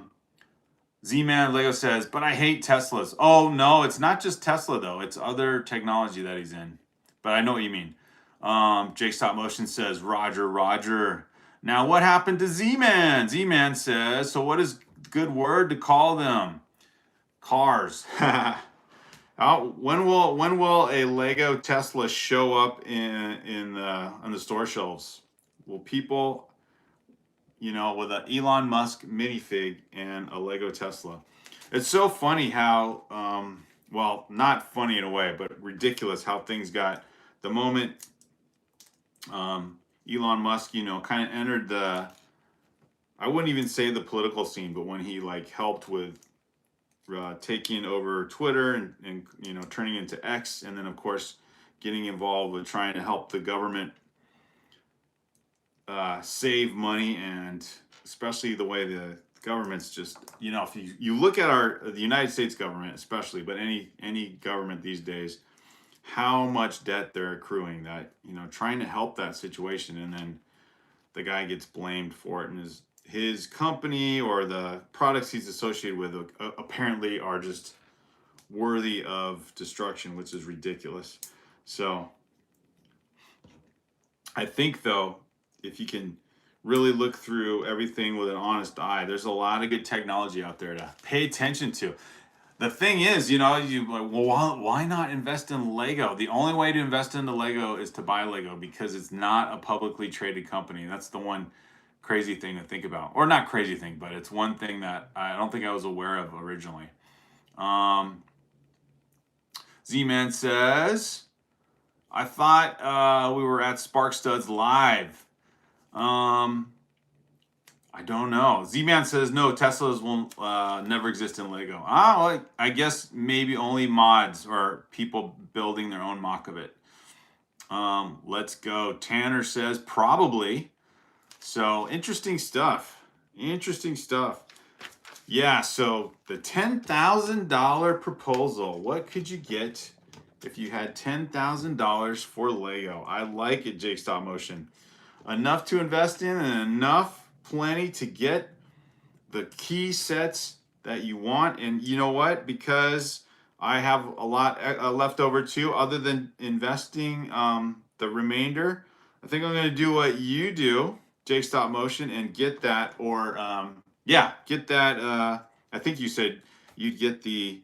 Z-Man Lego says, but I hate Teslas. Oh, no, it's not just Tesla, though. It's other technology that he's in. But I know what you mean. Jake Stop Motion says, Roger, Roger. Now, what happened to Z-Man? Z-Man says, so what is good word to call them? Cars. When will a Lego Tesla show up in on the store shelves? Will people, with an Elon Musk minifig and a Lego Tesla? It's so funny how, well, not funny in a way, but ridiculous how things got the moment Elon Musk, kind of entered I wouldn't even say the political scene, but when he like helped with taking over Twitter and turning into X, and then of course getting involved with trying to help the government save money, and especially the way the government's just if you look at the United States government especially, but any government these days, how much debt they're accruing, that trying to help that situation, and then the guy gets blamed for it, and his company or the products he's associated with apparently are just worthy of destruction, which is ridiculous. So I think, though, if you can really look through everything with an honest eye, there's a lot of good technology out there to pay attention to. The thing is, why not invest in Lego? The only way to invest into Lego is to buy Lego, because it's not a publicly traded company. That's the one crazy thing to think about. Or not crazy thing, but it's one thing that I don't think I was aware of originally. Z-Man says, I thought we were at Spark Studs Live. I don't know. Z-Man says, no, Teslas will never exist in Lego. Well, I guess maybe only mods or people building their own mock of it. Let's go. Tanner says, probably. So, interesting stuff. Interesting stuff. Yeah, so the $10,000 proposal. What could you get if you had $10,000 for Lego? I like it, Jake Stop Motion. Enough to invest in and plenty to get the key sets that you want. And you know what? Because I have a lot left over too, other than investing the remainder, I think I'm going to do what you do, Jake Stop Motion, and get that, or get that. I think you said you'd get the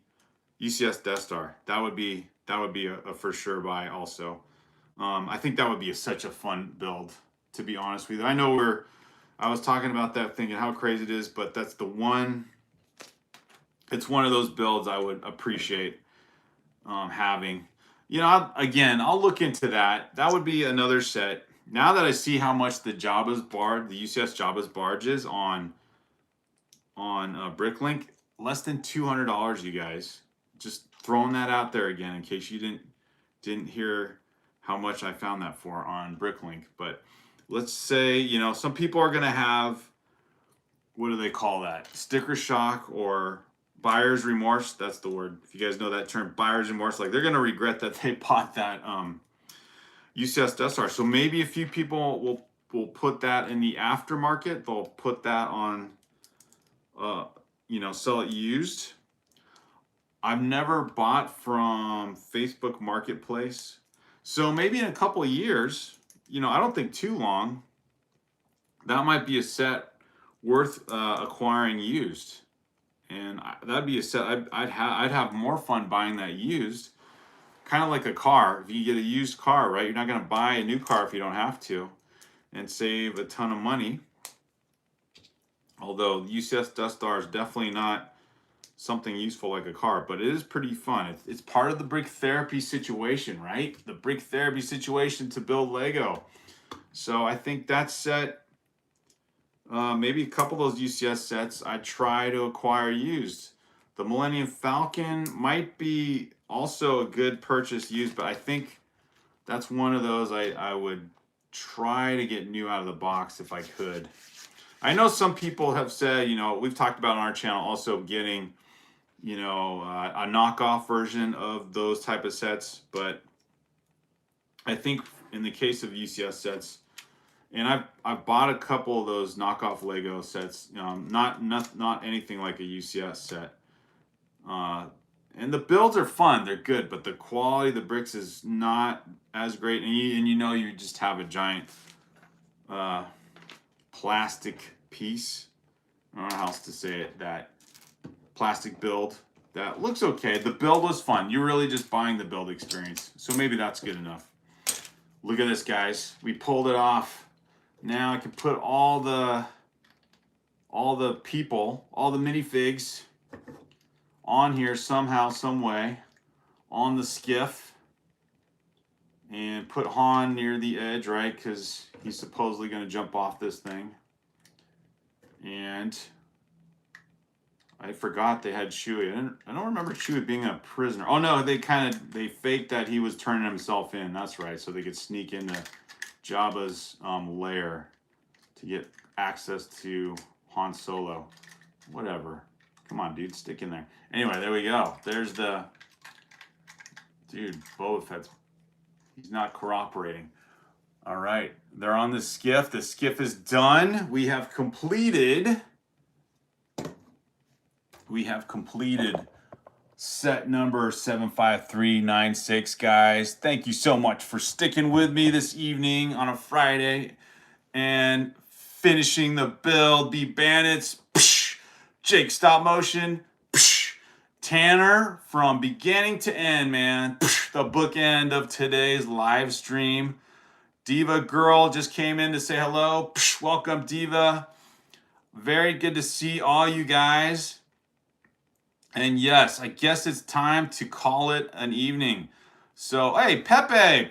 UCS Death Star. That would be a for sure buy also. I think that would be such a fun build, to be honest with you. I was talking about that, thinking how crazy it is, but that's the one. It's one of those builds I would appreciate having. I'll look into that. That would be another set. Now that I see how much the UCS Jabba's barge is on BrickLink, less than $200, you guys. Just throwing that out there again in case you didn't hear how much I found that for on BrickLink. But let's say, some people are going to have, what do they call that? Sticker shock or buyer's remorse. That's the word. If you guys know that term, buyer's remorse, like they're going to regret that they bought that UCS Death Star. So maybe a few people will put that in the aftermarket. They'll put that on, sell it used. I've never bought from Facebook Marketplace. So maybe in a couple of years, I don't think too long, that might be a set worth acquiring used. And that'd be a set I'd have more fun buying that used. Kind of like a car. If you get a used car, right? You're not going to buy a new car if you don't have to, and save a ton of money. Although UCS Death Star is definitely not something useful like a car, but it is pretty fun. It's part of the brick therapy situation, right? The brick therapy situation to build Lego. So I think that set, maybe a couple of those UCS sets, I try to acquire used. The Millennium Falcon might be also a good purchase used, but I think that's one of those I would try to get new out of the box if I could. I know some people have said, we've talked about on our channel also getting, a knockoff version of those type of sets. But I think in the case of UCS sets, and I've bought a couple of those knockoff Lego sets, not anything like a UCS set. And the builds are fun, they're good, but the quality of the bricks is not as great. And you just have a giant plastic piece. I don't know how else to say it. That plastic build that looks okay. The build was fun. You're really just buying the build experience, so maybe that's good enough. Look at this, guys. We pulled it off. Now I can put all the people, all the minifigs on here somehow, some way, on the skiff, and put Han near the edge, right? Because he's supposedly going to jump off this thing. And I forgot they had Chewie. I don't remember Chewie being a prisoner. Oh no, they faked that he was turning himself in. That's right, so they could sneak into Jabba's lair to get access to Han Solo. Whatever. Come on, dude, stick in there. Anyway, there we go. There's the dude. Boba Fett's. He's not cooperating. All right, they're on the skiff. The skiff is done. We have completed set number 75396, guys. Thank you so much for sticking with me this evening on a Friday and finishing the build. B Bandits, Jake Stop Motion, Tanner from beginning to end, man. The bookend of today's live stream. Diva Girl just came in to say hello. Welcome, Diva. Very good to see all you guys. And yes, I guess it's time to call it an evening. So, hey, Pepe.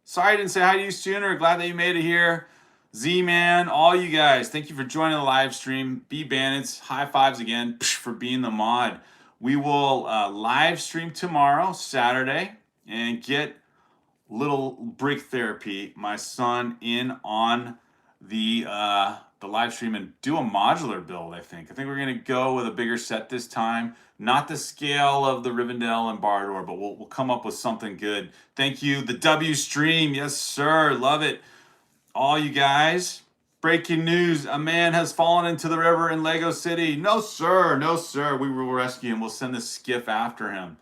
Sorry I didn't say hi to you sooner. Glad that you made it here. Z-Man, all you guys, thank you for joining the live stream. B Bandits, high fives again for being the mod. We will live stream tomorrow, Saturday, and get little Brick Therapy, my son, in on the live stream and do a modular build. I think we're gonna go with a bigger set this time, not the scale of the Rivendell and Bardor, but we'll come up with something good. Thank you, the W stream, yes sir, love it. All you guys, breaking news, a man has fallen into the river in Lego City. No sir, no sir, we will rescue him. We'll send the skiff after him.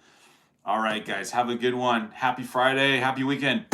All right guys, have a good one. Happy Friday, happy weekend.